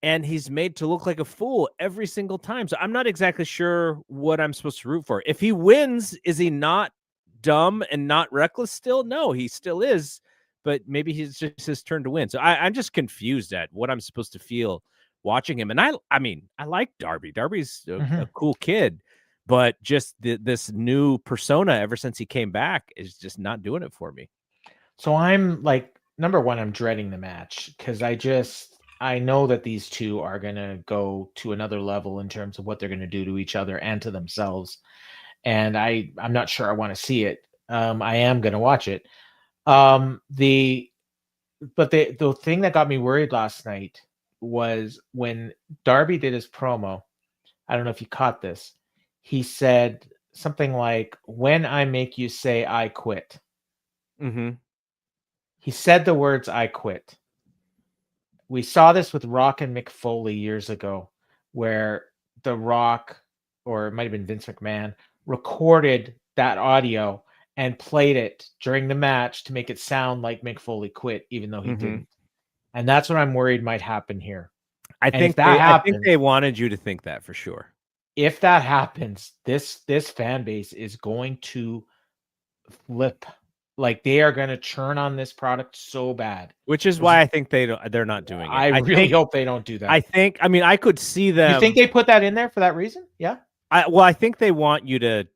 and he's made to look like a fool every single time? So I'm not exactly sure what I'm supposed to root for. If he wins, is he not dumb and not reckless still? No, he still is, but maybe he's just his turn to win. So I'm just confused at what I'm supposed to feel watching him. And I mean, I like Darby. Darby's a cool kid, but just this new persona ever since he came back is just not doing it for me. So I'm like, number one, I'm dreading the match because I know that these two are going to go to another level in terms of what they're going to do to each other and to themselves. And I'm not sure I want to see it. I am going to watch it. The thing that got me worried last night was when Darby did his promo. I don't know if you caught this. He said something like, "When I make you say I quit." Mm-hmm. He said the words "I quit." We saw this with Rock and Mick Foley years ago, where The Rock, or it might have been Vince McMahon, recorded that audio and played it during the match to make it sound like Mick Foley quit, even though he didn't. And that's what I'm worried might happen here. I think they wanted you to think that for sure. If that happens, this fan base is going to flip. Like, they are going to churn on this product so bad. Which is why I think they're not doing it. I really hope they don't do that. I mean, I could see them. You think they put that in there for that reason? Yeah. I think they want you to,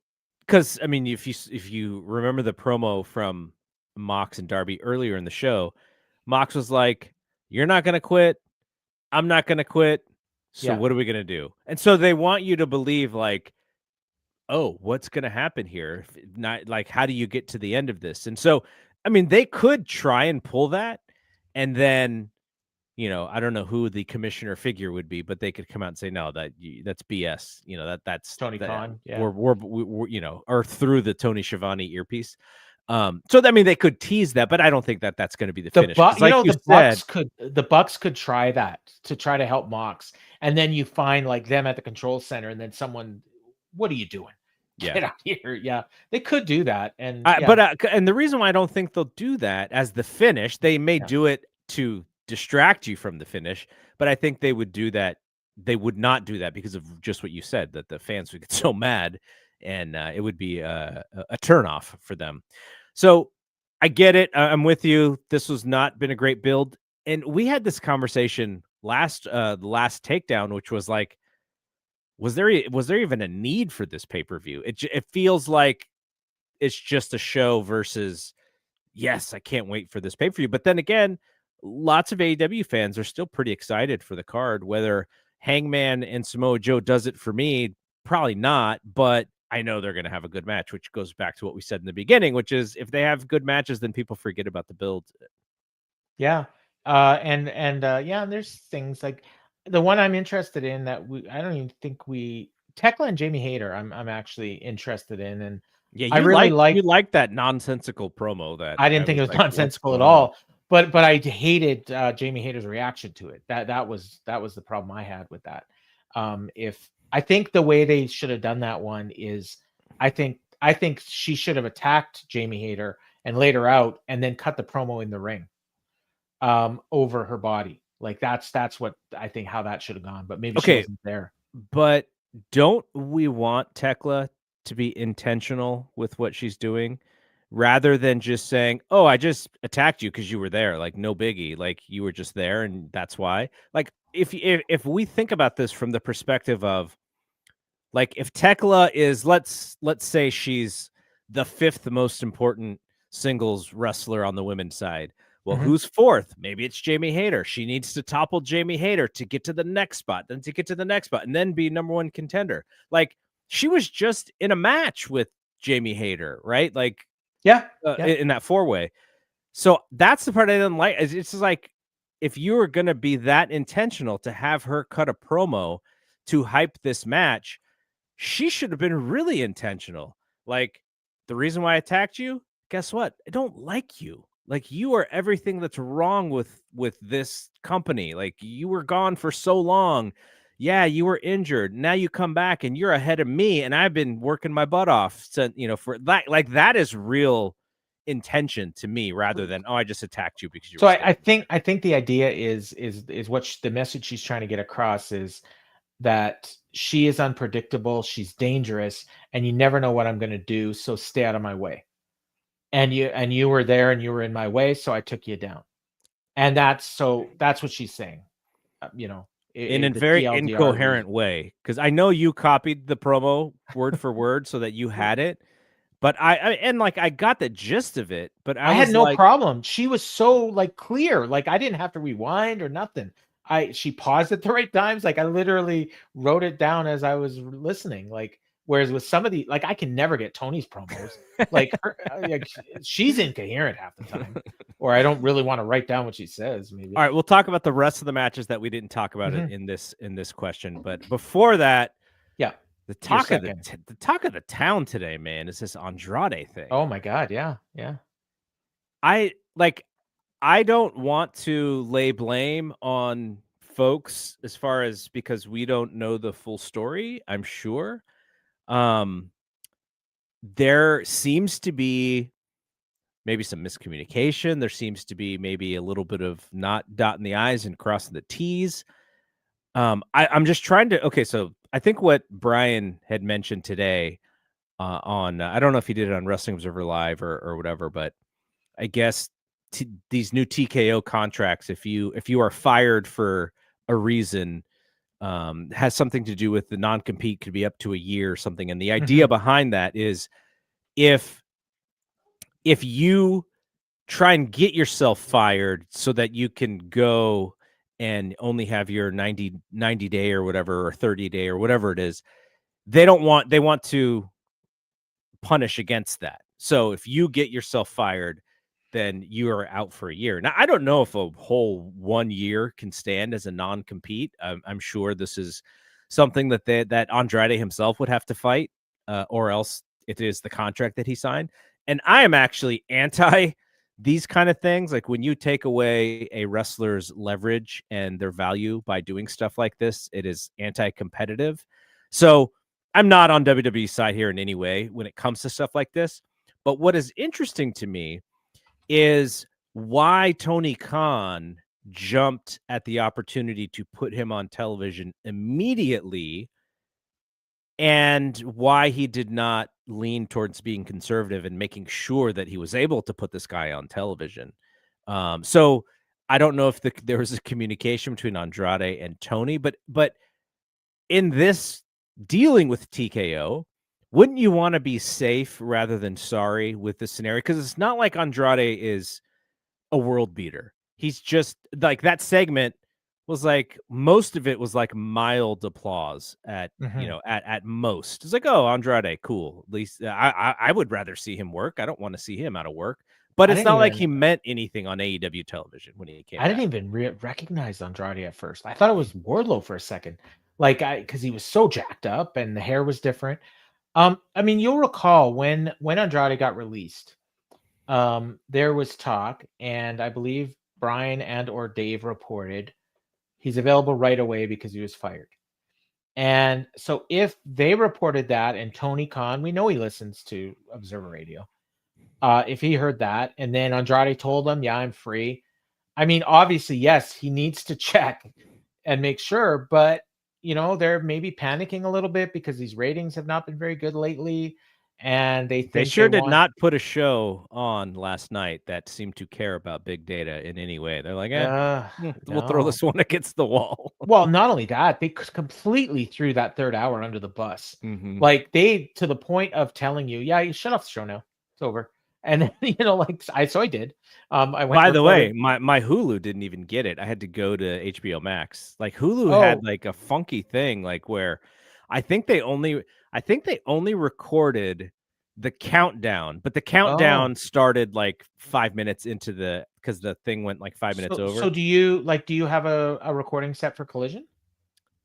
because I mean, if you remember the promo from Mox and Darby earlier in the show, Mox was like, "You're not going to quit. I'm not going to quit. So what are we going to do?" And so they want you to believe like, oh, what's going to happen here? Not like, how do you get to the end of this? And so I mean, they could try and pull that, and then, I don't know who the commissioner figure would be, but they could come out and say, no, that's BS. That's Tony Khan. Yeah. we're or through the Tony Schiavone earpiece. So I mean, they could tease that, but I don't think that that's going to be the finish. The Bucks could try that to try to help Mox, and then you find like them at the control center, and then someone, what are you doing? Get out here. Yeah, they could do that. And and the reason why I don't think they'll do that as the finish, they may do it to distract you from the finish, but I think they would do that. They would not do that because of just what you said, that the fans would get so mad, and it would be a turnoff for them. So I get it. I'm with you. This has not been a great build, and we had this conversation the last takedown, which was like, was there even a need for this pay-per-view? It feels like it's just a show versus, yes, I can't wait for this pay-per-view. But then again, lots of AEW fans are still pretty excited for the card. Whether Hangman and Samoa Joe does it for me, probably not, but I know they're going to have a good match, which goes back to what we said in the beginning, which is if they have good matches, then people forget about the build. Yeah. And there's things like the one I'm interested in that I don't even think Tekla and Jamie Hayter, I'm actually interested in. And yeah, you like that nonsensical promo that I didn't think it was nonsensical at all, but I hated Jamie Hayter's reaction to it. That was the problem I had with that. I think the way they should have done that one is I think she should have attacked Jamie Hayter and laid her out and then cut the promo in the ring over her body. Like that's what I think how that should have gone, but maybe she wasn't there. But don't we want Tekla to be intentional with what she's doing rather than just saying, oh, I just attacked you because you were there? Like, no biggie. Like, you were just there and that's why. Like, if we think about this from the perspective of, like, if Tekla is, let's say she's the 5th most important singles wrestler on the women's side. Well, who's 4th? Maybe it's Jamie Hayter. She needs to topple Jamie Hayter to get to the next spot, then to get to the next spot, and then be number 1 contender. Like, she was just in a match with Jamie Hayter, right? Like, in that 4-way. So that's the part I didn't like. It's just like, if you were going to be that intentional to have her cut a promo to hype this match, she should have been really intentional. Like, the reason why I attacked you, guess what? I don't like you. Like, you are everything that's wrong with this company. Like, you were gone for so long. Yeah, you were injured. Now you come back and you're ahead of me, and I've been working my butt off. So, for that, like, that is real intention to me, rather than, oh, I just attacked you because you. So I think the idea is what the message she's trying to get across is that she is unpredictable, she's dangerous, and you never know what I'm going to do. So stay out of my way. And you were there and you were in my way, so I took you down. And that's what she's saying, in a very incoherent way. Because I know you copied the promo word for word so that you had it, but I got the gist of it. But I had no problem. She was so like clear, like I didn't have to rewind or nothing. She paused at the right times. Like I literally wrote it down as I was listening. Like. Whereas with some of the, like, I can never get Tony's promos. Like, she's incoherent half the time, or I don't really want to write down what she says. Maybe. All right, we'll talk about the rest of the matches that we didn't talk about in this question. But before that, the talk of the town today, man, is this Andrade thing. Oh my God, yeah. I don't want to lay blame on folks as far as because we don't know the full story. I'm sure. There seems to be maybe some miscommunication. There seems to be maybe a little bit of not dotting the I's and crossing the T's. I'm just trying to, okay. So I think what Brian had mentioned today, on, I don't know if he did it on Wrestling Observer Live or whatever, but I guess these new TKO contracts, if you are fired for a reason, has something to do with the non-compete, could be up to a year or something. And the idea behind that is if you try and get yourself fired so that you can go and only have your 90 day or whatever, or 30 day or whatever it is, they want to punish against that. So if you get yourself fired, then you are out for a year. Now, I don't know if a whole 1 year can stand as a non-compete. I'm sure this is something that Andrade himself would have to fight, or else it is the contract that he signed. And I am actually anti these kind of things. Like when you take away a wrestler's leverage and their value by doing stuff like this, it is anti-competitive. So I'm not on WWE's side here in any way when it comes to stuff like this. But what is interesting to me is why Tony Khan jumped at the opportunity to put him on television immediately, and why he did not lean towards being conservative and making sure that he was able to put this guy on television. So I don't know if there was a communication between Andrade and Tony, but in this dealing with TKO, wouldn't you want to be safe rather than sorry with this scenario? Because it's not like Andrade is a world beater. He's just like, that segment was like, most of it was like mild applause at, at most. It's like, oh, Andrade, cool. At least I would rather see him work. I don't want to see him out of work. But it's not like he meant anything on AEW television when he came. I didn't even recognize Andrade at first. I thought it was Wardlow for a second, because he was so jacked up and the hair was different. I mean, you'll recall when Andrade got released, there was talk, and I believe Brian and or Dave reported he's available right away because he was fired. And so if they reported that, and Tony Khan, we know he listens to Observer Radio, if he heard that, and then Andrade told him, yeah, I'm free. I mean, obviously, yes, he needs to check and make sure, but they're maybe panicking a little bit because these ratings have not been very good lately. And they did not put a show on last night that seemed to care about big data in any way. They're like, we'll throw this one against the wall. Well, not only that, they completely threw that third hour under the bus. Like to the point of telling you, yeah, you shut off the show now. It's over. And I did. I went. By the way, my Hulu didn't even get it. I had to go to HBO Max. Like Hulu had like a funky thing, like where I think they only recorded the countdown, but the countdown started like 5 minutes into because the thing went like 5 minutes over. So do you have a recording set for Collision?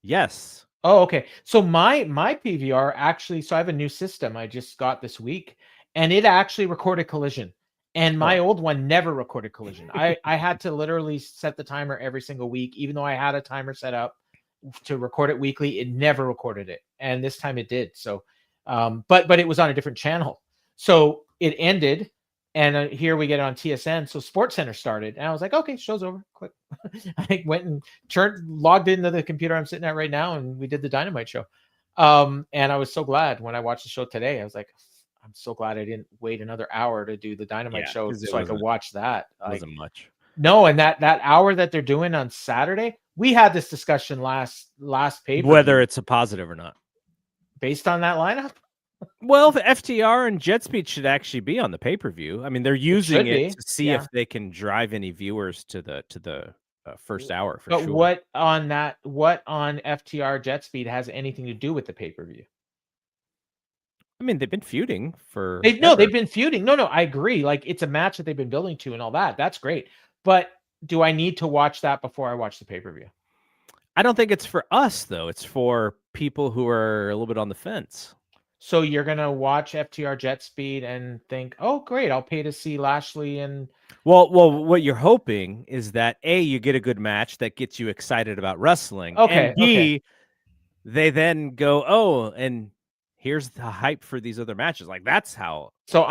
Yes. Oh, okay. So my PVR actually, so I have a new system I just got this week, and it actually recorded Collision. And my old one never recorded Collision. I had to literally set the timer every single week, even though I had a timer set up to record it weekly. It never recorded it, and this time it did. So, but it was on a different channel. So it ended, and here we get it on TSN. So SportsCenter started, and I was like, okay, show's over. Quick. I went and logged into the computer I'm sitting at right now, and we did the Dynamite show. And I was so glad when I watched the show today. I was like, I'm so glad I didn't wait another hour to do the Dynamite show so I could watch that. It wasn't much. No, and that hour that they're doing on Saturday, we had this discussion last paper. Whether it's a positive or not. Based on that lineup? Well, the FTR and Jet Speed should actually be on the pay-per-view. I mean, they're using it to see if they can drive any viewers to the first hour for sure. What on FTR Jet Speed has anything to do with the pay-per-view? I mean, they've been feuding for. They've been feuding. No, I agree. Like, it's a match that they've been building to and all that. That's great. But do I need to watch that before I watch the pay-per-view? I don't think it's for us, though. It's for people who are a little bit on the fence. So you're going to watch FTR Jet Speed and think, oh, great, I'll pay to see Lashley and... Well, what you're hoping is that, A, you get a good match that gets you excited about wrestling. Okay. And B, they then go, oh, and here's the hype for these other matches. Like, that's how. So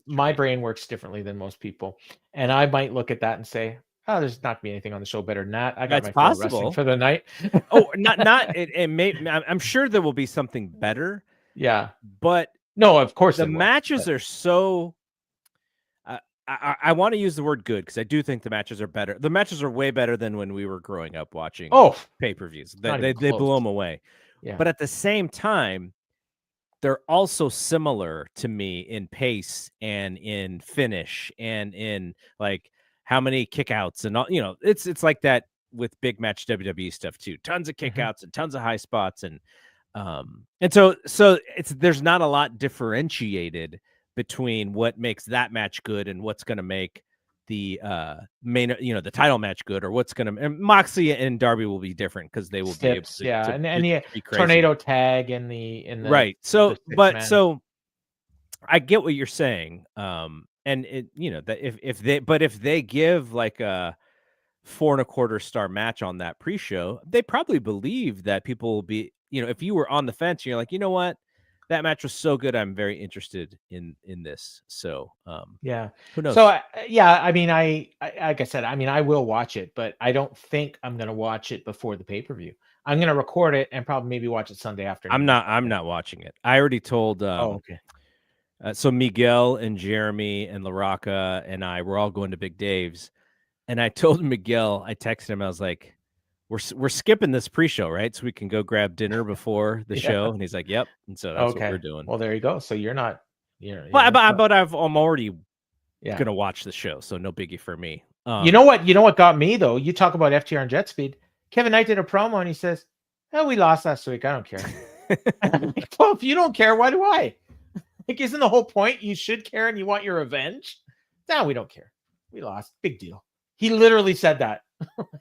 my brain works differently than most people, and I might look at that and say, oh, there's not gonna be anything on the show better than that. I got my wrestling for the night. I'm sure there will be something better. Yeah, but no, of course the matches are so. I want to use the word good because I do think the matches are better. The matches are way better than when we were growing up watching pay-per-views. They blow them away. Yeah. But at the same time, they're also similar to me in pace and in finish and in like how many kickouts and all. It's like that with big match WWE stuff too. Tons of kickouts and tons of high spots and so there's not a lot differentiated between what makes that match good and what's going to make the main, the title match good, or what's going to. And Moxley and Darby will be different because they will be able Stips, to, yeah, to and be crazy. tornado tag in the right. So, but man. so I get what you're saying. And it, that if they give like a 4.25 star match on that pre-show, they probably believe that people will be, if you were on the fence, you're like, you know what, that match was so good, I'm very interested in this. So yeah, who knows? So yeah, I mean, I like I said, I mean, I will watch it, but I don't think I'm gonna watch it before the pay-per-view. I'm gonna record it and probably maybe watch it Sunday afternoon. I'm not watching it. I already told okay. So Miguel and Jeremy and LaRocca and I were all going to Big Dave's, and I told Miguel, I texted him, I was like, we're skipping this pre-show, right? So we can go grab dinner before the show. And he's like, yep. And so that's what we're doing. Well, there you go. So you're not, but I'm already gonna watch the show, so no biggie for me. You know what got me though? You talk about FTR and Jet Speed. Kevin Knight did a promo and he says, "Oh, we lost last week. I don't care." Like, well, if you don't care, why do I? Like, isn't the whole point you should care and you want your revenge? No, we don't care. We lost. Big deal. He literally said that.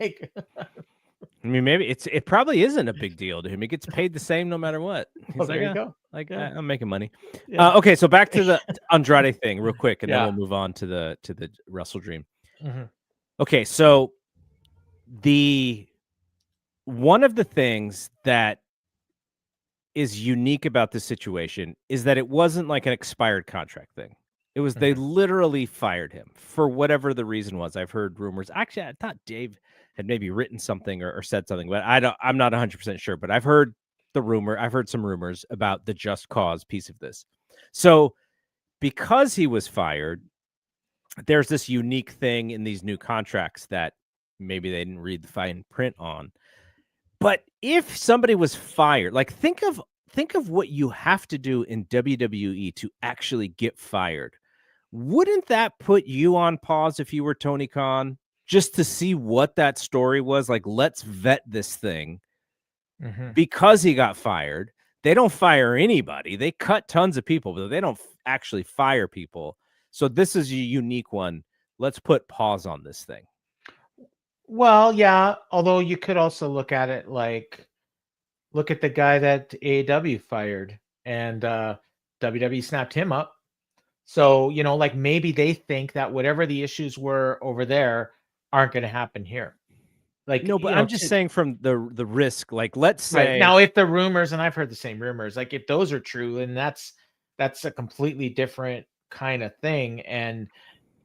Like, I mean, maybe it probably isn't a big deal to him. He gets paid the same no matter what. He's there you go. I'm making money. Yeah. Okay, so back to the Andrade thing real quick, and then we'll move on to the WrestleDream. Mm-hmm. Okay, so one of the things that is unique about this situation is that it wasn't like an expired contract thing. It was they literally fired him for whatever the reason was. I've heard rumors. Actually, I thought Dave had maybe written something or said something, but I'm not 100% sure. But I've heard I've heard some rumors about the just cause piece of this. So because he was fired, there's this unique thing in these new contracts that maybe they didn't read the fine print on. But if somebody was fired, like think of what you have to do in WWE to actually get fired. Wouldn't that put you on pause if you were Tony Khan, just to see what that story was? Like, let's vet this thing. Because he got fired. They don't fire anybody. They cut tons of people, but they don't actually fire people. So this is a unique one. Let's put pause on this thing. Well, yeah. Although you could also look at it like, look at the guy that AEW fired and WWE snapped him up. So, like maybe they think that whatever the issues were over there aren't going to happen here. Like, no, but I'm just saying from the risk, like, let's say now if the rumors, and I've heard the same rumors, like if those are true, and that's a completely different kind of thing. And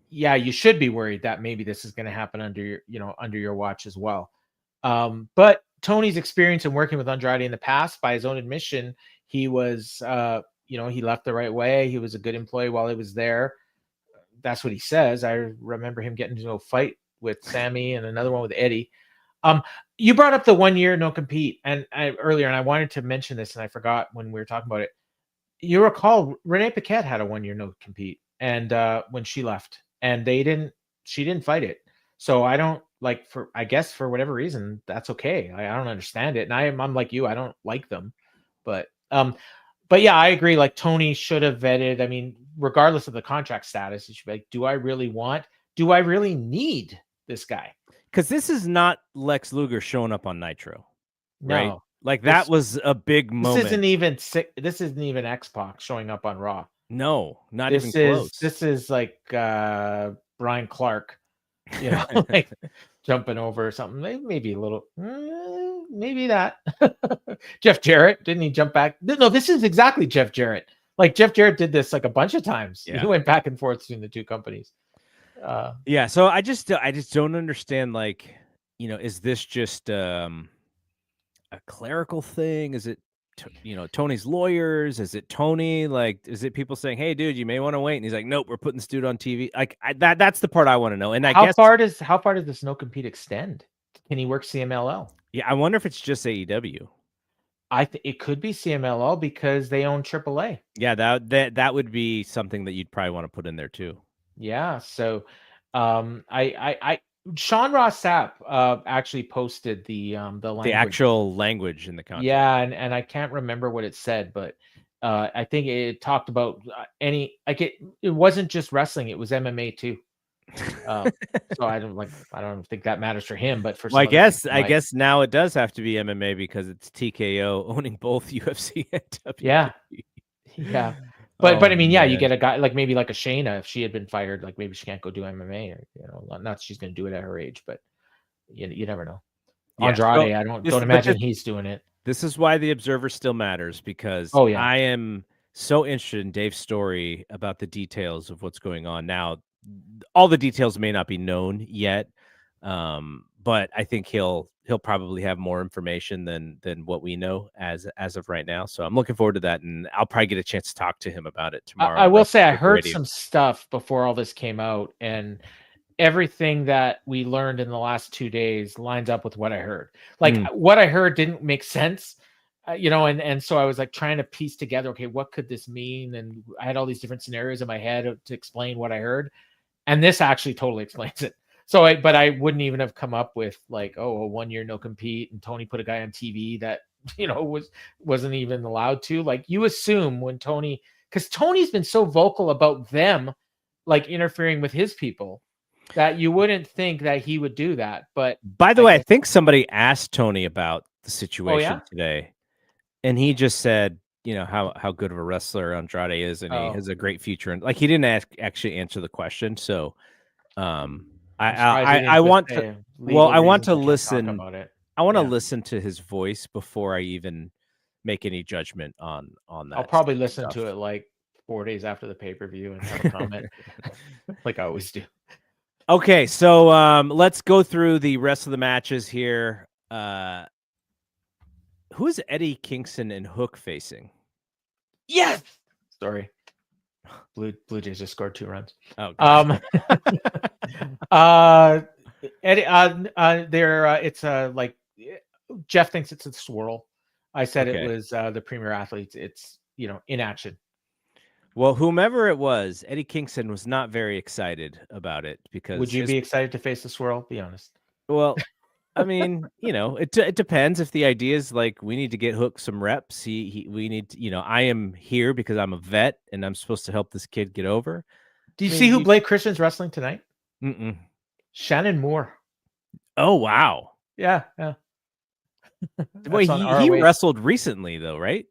yeah, you should be worried that maybe this is going to happen under your watch as well. But Tony's experience in working with Andrade in the past, by his own admission, he was, he left the right way. He was a good employee while he was there. That's what he says. I remember him getting into a fight with Sammy and another one with Eddie. You brought up the 1 year no compete earlier, and I wanted to mention this, and I forgot when we were talking about it. You recall Renee Paquette had a 1 year no compete, and when she left, and she didn't fight it. So I don't I guess for whatever reason, that's okay. I don't understand it. And I'm like you, I don't like them, but yeah, I agree. Like Tony should have vetted. I mean, regardless of the contract status, it should be like, do I really need this guy? Because this is not Lex Luger showing up on Nitro. No. Right? Like that was a big moment. This isn't even X-Pac showing up on Raw. No, not even close. This is like Brian Clark, like jumping over or something. Maybe a little, maybe that. Jeff Jarrett, didn't he jump back? No, this is exactly Jeff Jarrett. Like Jeff Jarrett did this like a bunch of times. Yeah. He went back and forth between the two companies. Yeah, so I just don't understand. Like, is this just a clerical thing? Is it Tony's lawyers? Is it Tony? Like, is it people saying, "Hey, dude, you may want to wait"? And he's like, "Nope, we're putting this dude on TV." Like that's the part I want to know. And how far does this no compete extend? Can he work CMLL? Yeah, I wonder if it's just AEW. It could be CMLL because they own AAA. Yeah, that would be something that you'd probably want to put in there too. Yeah. So, Sean Ross Sapp actually posted the language. The actual language in the contract. Yeah, and I can't remember what it said, but I think it talked about it wasn't just wrestling, it was MMA too. So I don't think that matters for him, but for Well, some other people, I guess now it does have to be MMA because it's TKO owning both UFC and yeah, WWE. yeah. But Oh I mean, yeah, you man. get a guy like maybe like a Shayna, if she had been fired, like maybe she can't go do MMA, or not that she's going to do it at her age, but you never know. Yeah. Andrade, So I don't imagine he's doing it. this is why the Observer still matters, because Oh yeah, I am so interested in Dave's story about the details of what's going on now. All the details may not be known yet, but I think he'll probably have more information than what we know as of right now. So I'm looking forward to that, and I'll probably get a chance to talk to him about it tomorrow. I will say I with the heard radio. some stuff before all this came out, and everything that we learned in the last 2 days lines up with what I heard. Like what I heard didn't make sense, and so I was like trying to piece together, okay, what could this mean? And I had all these different scenarios in my head to explain what I heard, and this actually totally explains it. So but I wouldn't even have come up with like, oh, a 1 year no compete, and Tony put a guy on TV that wasn't even allowed to. Like, you assume when Tony, because Tony's been so vocal about them like interfering with his people, that you wouldn't think that he would do that. But By the way, I think somebody asked Tony about the oh situation yeah, today, and he just said, how good of a wrestler Andrade is, and he oh, has a great future. And like, he didn't actually answer the question. So, I'm surprised he I didn't just want to, say well, legal I want reasons to I can't talk listen. about it. I want to Yeah, listen to his voice before I even make any judgment on I'll that probably listen stuff. to it like 4 days after the pay-per-view and have a comment like I always do. Okay, so let's go through the rest of the matches here. Who's Eddie Kingston and Hook facing? Yes. Sorry. Blue Jays just scored 2 runs. Oh, God. Eddie, it's like Jeff thinks it's a swirl. I said it Okay. was the Premier Athletes. It's in action. Well, whomever it was, Eddie Kingston was not very excited about it because Would you be excited to face the swirl? Be honest. well, I mean, it depends. If the idea is like, we need to get Hook some reps, we need to, I am here because I'm a vet and I'm supposed to help this kid get over. Do you I see mean, who Blake Christian's wrestling tonight? Shannon Moore. Oh, wow. Yeah. Well, he wrestled recently though, right?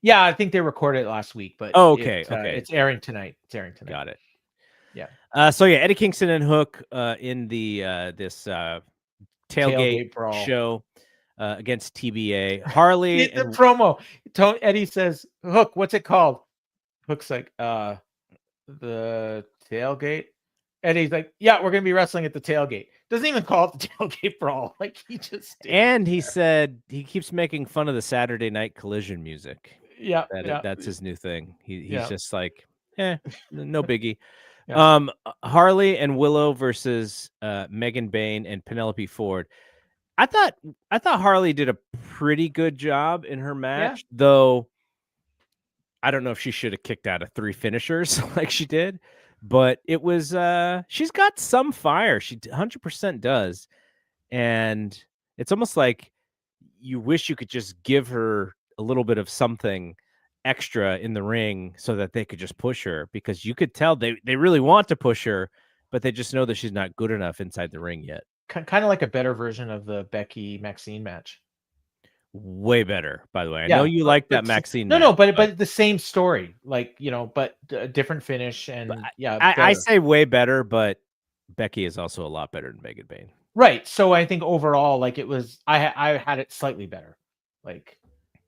Yeah, I think they recorded it last week, but okay. It's airing tonight. Got it. Yeah. So yeah, Eddie Kingston and Hook in the this tailgate show against TBA. Harley the promo. Eddie says, "Hook, what's it called?" Hook's like, the tailgate. Eddie's like, "Yeah, we're gonna be wrestling at the tailgate." Doesn't even call it the tailgate brawl. Like, he just did. And he said he keeps making fun of the Saturday Night Collision music. Yeah, that's his new thing. He's just like, no biggie. Yeah. Harley and Willow versus Megan Bain and Penelope Ford. I thought Harley did a pretty good job in her match, though I don't know if she should have kicked out of 3 finishers like she did, but it was she's got some fire. She 100% does. And it's almost like you wish you could just give her a little bit of something extra in the ring so that they could just push her, because you could tell they really want to push her, but they just know that she's not good enough inside the ring yet. Kind of like a better version of the Becky Maxine match. Way better, by the way. I know you like that Maxine match. No, but the same story, like, but a different finish. And I say way better, but Becky is also a lot better than Megan Bain. Right. So I think overall, like, it was, I had it slightly better. Like,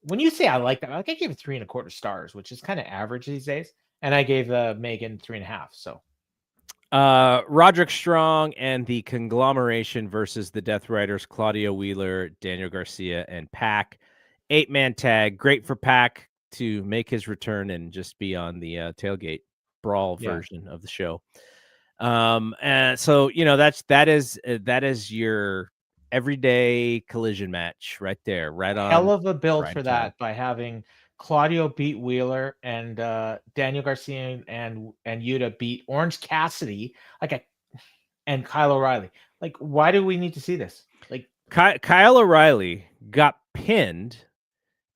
when you say I like that, like, I gave it 3.25 stars, which is kind of average these days. And I gave Megan 3.5. So Roderick Strong and the Conglomeration versus the Death Riders, Claudio Wheeler, Daniel Garcia, and Pac. 8-man tag. Great for Pac to make his return and just be on the tailgate brawl version of the show. And so, that is your everyday Collision match right there, right on. Hell of a build for that, by having Claudio beat Wheeler and Daniel Garcia and Yuta beat Orange Cassidy, and Kyle O'Reilly. Like, why do we need to see this? Like, Kyle O'Reilly got pinned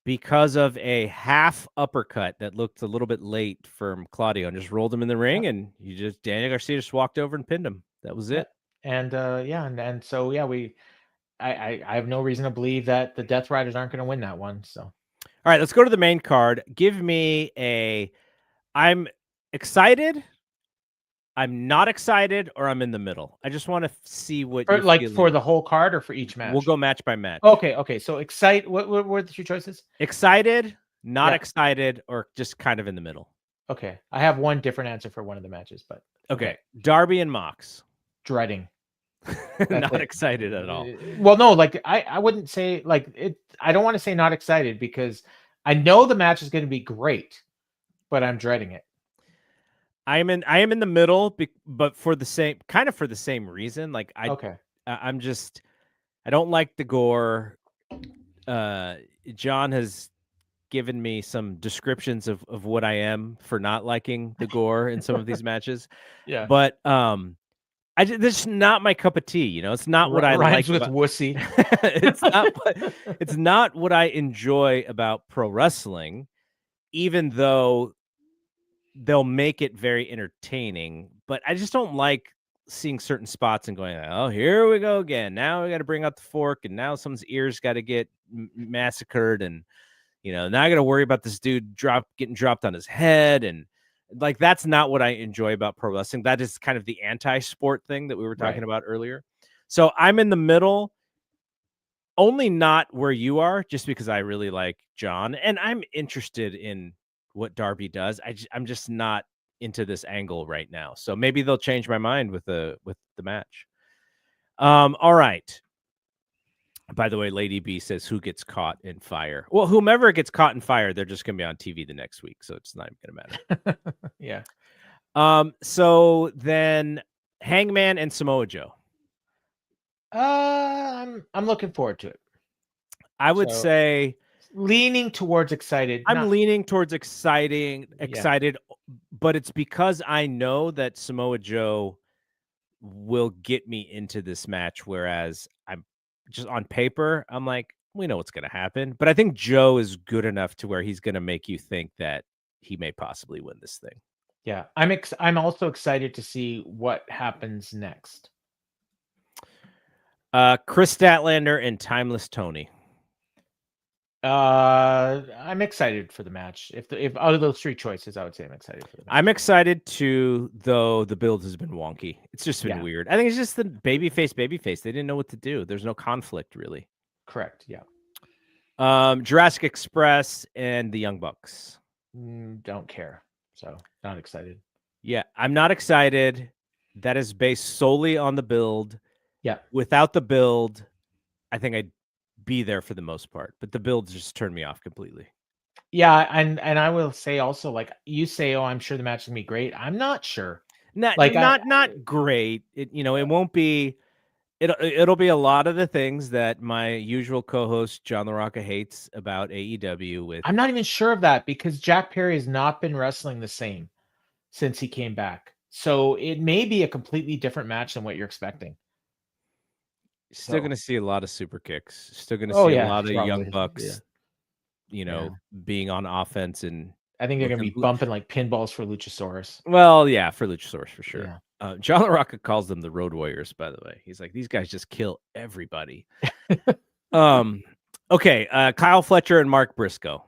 because of a half uppercut that looked a little bit late from Claudio, and just rolled him in the ring, and Daniel Garcia just walked over and pinned him. That was it. And so I have no reason to believe that the Death Riders aren't going to win that one. So, all right, let's go to the main card. Give me I'm excited, I'm not excited, or I'm in the middle. I just want to see what for, like for the whole card or for each match. We'll go match by match. Okay. So what were the two choices? Excited, not excited, or just kind of in the middle. Okay, I have one different answer for one of the matches, but okay. Darby and Mox. Dreading. Not excited at all. Well, no, like I wouldn't say like it. I don't want to say not excited because I know the match is going to be great, but I'm dreading it. I am in the middle, but for the same reason. Like I don't like the gore. John has given me some descriptions of what I am for not liking the gore in some of these matches. Yeah, but this is not my cup of tea. It's not what I like with wussy. It's not what I enjoy about pro wrestling, even though they'll make it very entertaining. But I just don't like seeing certain spots and going, oh, here we go again. Now we got to bring out the fork, and now someone's ears got to get massacred, and now I got to worry about this dude getting dropped on his head, and like that's not what I enjoy about pro wrestling. That is kind of the anti-sport thing that we were talking about earlier. So I'm in the middle, only not where you are, just because I really like John and I'm interested in what Darby does. I'm just not into this angle right now. So maybe they'll change my mind with the match. All right. By the way, Lady B says, who gets caught in fire? Well, whomever gets caught in fire, they're just going to be on TV the next week. So it's not even going to matter. Yeah. So then Hangman and Samoa Joe. I'm looking forward to it. I would say leaning towards excited. I'm leaning towards excited, but it's because I know that Samoa Joe will get me into this match, whereas I'm just on paper, I'm like, we know what's going to happen. But I think Joe is good enough to where he's going to make you think that he may possibly win this thing. Yeah, I'm also excited to see what happens next. Chris Statlander and Timeless Tony. I'm excited for the match. If out of those three choices, I would say I'm excited for the match. I'm excited too, though the build has been wonky. It's just been weird. I think it's just the babyface. They didn't know what to do. There's no conflict really. Correct. Yeah. Jurassic Express and the Young Bucks. Don't care. So not excited. Yeah, I'm not excited. That is based solely on the build. Yeah. Without the build, I think I'd be there for the most part, but the builds just turned me off completely. Yeah, and I will say also, like you say, oh, I'm sure the match is gonna be great. I'm not sure. Not great. It won't be. It'll be a lot of the things that my usual co-host John LaRocca hates about AEW. I'm not even sure of that because Jack Perry has not been wrestling the same since he came back. So it may be a completely different match than what you're expecting. Still going to see a lot of super kicks. Still going to see a lot of Young Bucks, being on offense. And I think they're going to be bumping like pinballs for Luchasaurus. Well, yeah, for Luchasaurus for sure. Yeah. John LaRocca calls them the Road Warriors, by the way. He's like, these guys just kill everybody. Okay. Kyle Fletcher and Mark Briscoe.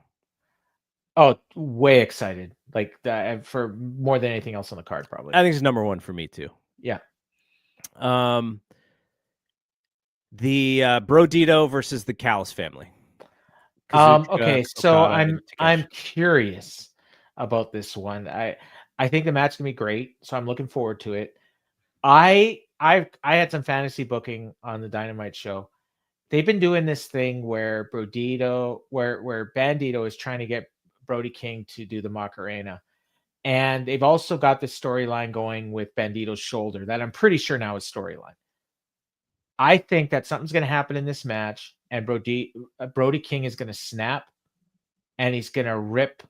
Oh, way excited. Like that for more than anything else on the card, probably. I think it's number one for me too. Yeah. The Brodito versus the Callis family. Okay, so I'm curious about this one. I think the match is gonna be great, so I'm looking forward to it. I had some fantasy booking on the Dynamite show. They've been doing this thing where Bandito is trying to get Brody King to do the Macarena. And they've also got this storyline going with Bandito's shoulder that I'm pretty sure now is storyline. I think that something's going to happen in this match, and Brody King is going to snap, and he's going to rip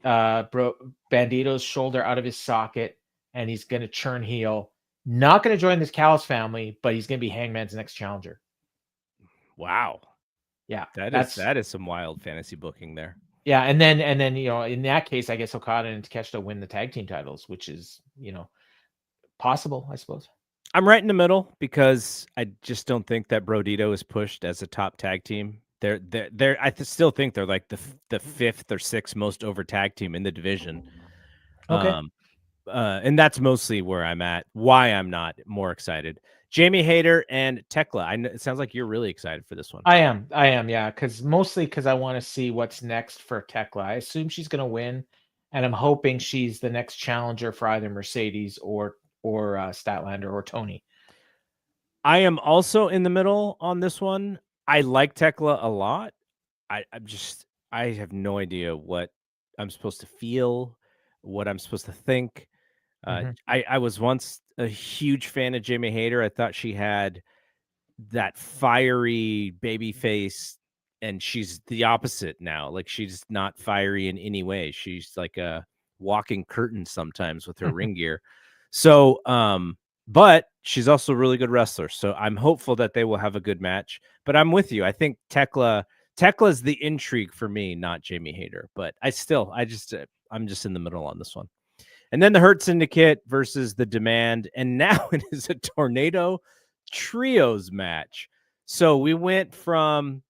Bandito's shoulder out of his socket, and he's going to turn heel. Not going to join this Callis family, but he's going to be Hangman's next challenger. Wow. Yeah, that is some wild fantasy booking there. Yeah, and then in that case, I guess Okada and Takeshita win the tag team titles, which is possible, I suppose. I'm right in the middle because I just don't think that Brodito is pushed as a top tag team. They're I still think they're like the fifth or sixth most over tag team in the division. Okay. And that's mostly where I'm at. Why I'm not more excited. Jamie Hayter and Tekla. It sounds like you're really excited for this one. I am, yeah, mostly because I want to see what's next for Tekla. I assume she's going to win, and I'm hoping she's the next challenger for either Mercedes or Statlander or Tony. I am also in the middle on this one. I like Tekla a lot. I have no idea what I'm supposed to feel, what I'm supposed to think. I was once a huge fan of Jamie Hayter. I thought she had that fiery baby face, and she's the opposite now. Like, she's not fiery in any way. She's like a walking curtain sometimes with her ring gear. So, but she's also a really good wrestler. So I'm hopeful that they will have a good match. But I'm with you. I think Tekla's the intrigue for me, not Jamie Hayter. But I'm just in the middle on this one. And then the Hurt Syndicate versus the Demand. And now it is a Tornado Trios match. So we went from,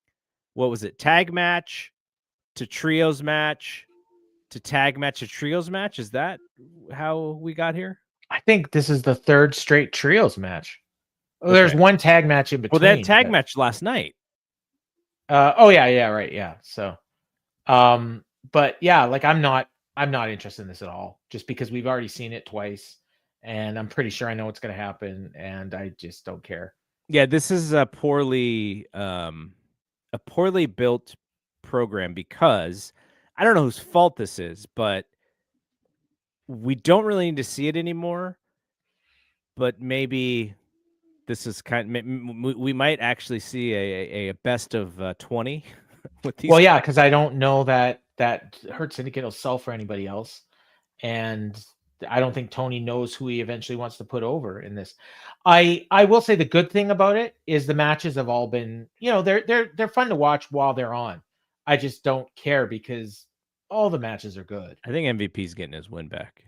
what was it, tag match to trios match to tag match to trios match. Is that how we got here? I think this is the third straight trios match. Okay. There's one tag match in between. Well, that tag match last night. Right, yeah. So, but yeah, like I'm not interested in this at all, just because we've already seen it twice, and I'm pretty sure I know what's going to happen, and I just don't care. Yeah, this is a poorly built program, because I don't know whose fault this is, but we don't really need to see it anymore. But maybe this is we might actually see a best of 20 with these. Well, yeah, because I don't know that Hurt Syndicate will sell for anybody else, and I don't think Tony knows who he eventually wants to put over in this. I will say the good thing about it is the matches have all been, they're fun to watch while they're on. I just don't care because all the matches are good. I think MVP's getting his win back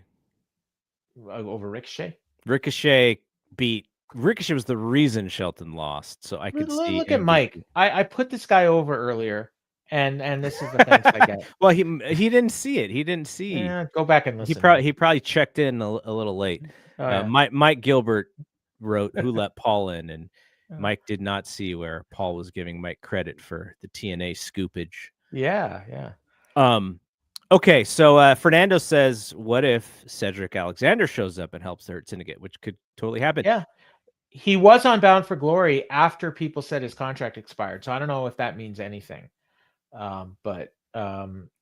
over Ricochet. Ricochet was the reason Shelton lost, so I could look at Mike. I put this guy over earlier, and this is the thanks I get. Well, he didn't see it. He didn't see. Yeah, go back and listen. He probably checked in a little late. Oh, yeah. Mike Gilbert wrote "Who Let Paul In," and Mike did not see where Paul was giving Mike credit for the TNA scoopage. Yeah. Okay, so Fernando says, what if Cedric Alexander shows up and helps the Hurt Syndicate, which could totally happen. Yeah. He was on Bound for Glory after people said his contract expired. So I don't know if that means anything. But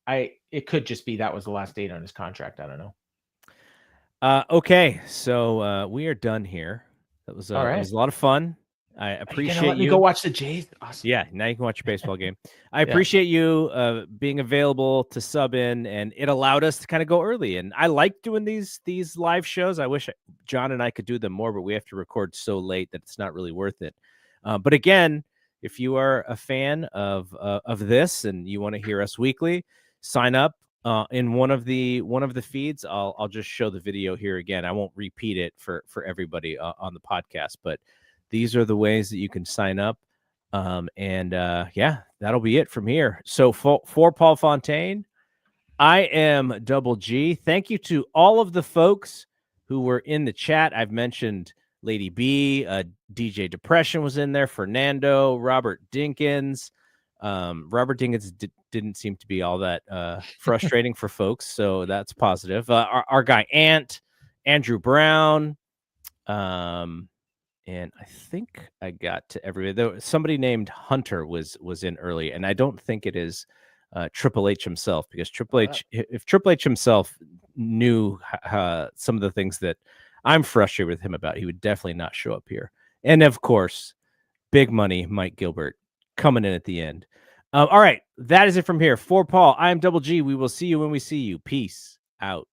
it could just be that was the last date on his contract. I don't know. Okay, so we are done here. That was, it was a lot of fun. I appreciate let me go watch the Jays. Awesome. Yeah, now you can watch your baseball game. I appreciate you being available to sub in, and it allowed us to kind of go early. And I like doing these live shows. I wish John and I could do them more, but we have to record so late that it's not really worth it. But again, if you are a fan of this and you want to hear us weekly, sign up in one of the feeds. I'll just show the video here again. I won't repeat it for everybody on the podcast, but these are the ways that you can sign up. That'll be it from here. So for Paul Fontaine, I am Double G. Thank you to all of the folks who were in the chat. I've mentioned Lady B, DJ Depression was in there, Fernando, Robert Dinkins. Robert Dinkins didn't seem to be all that frustrating for folks, so that's positive. Our guy Ant, Andrew Brown, and I think I got to everybody. Somebody named Hunter was in early, and I don't think it is Triple H himself, because if Triple H himself knew some of the things that I'm frustrated with him about, he would definitely not show up here. And of course, big money Mike Gilbert coming in at the end. All right, that is it from here. For Paul, I'm Double G. We will see you when we see you. Peace out.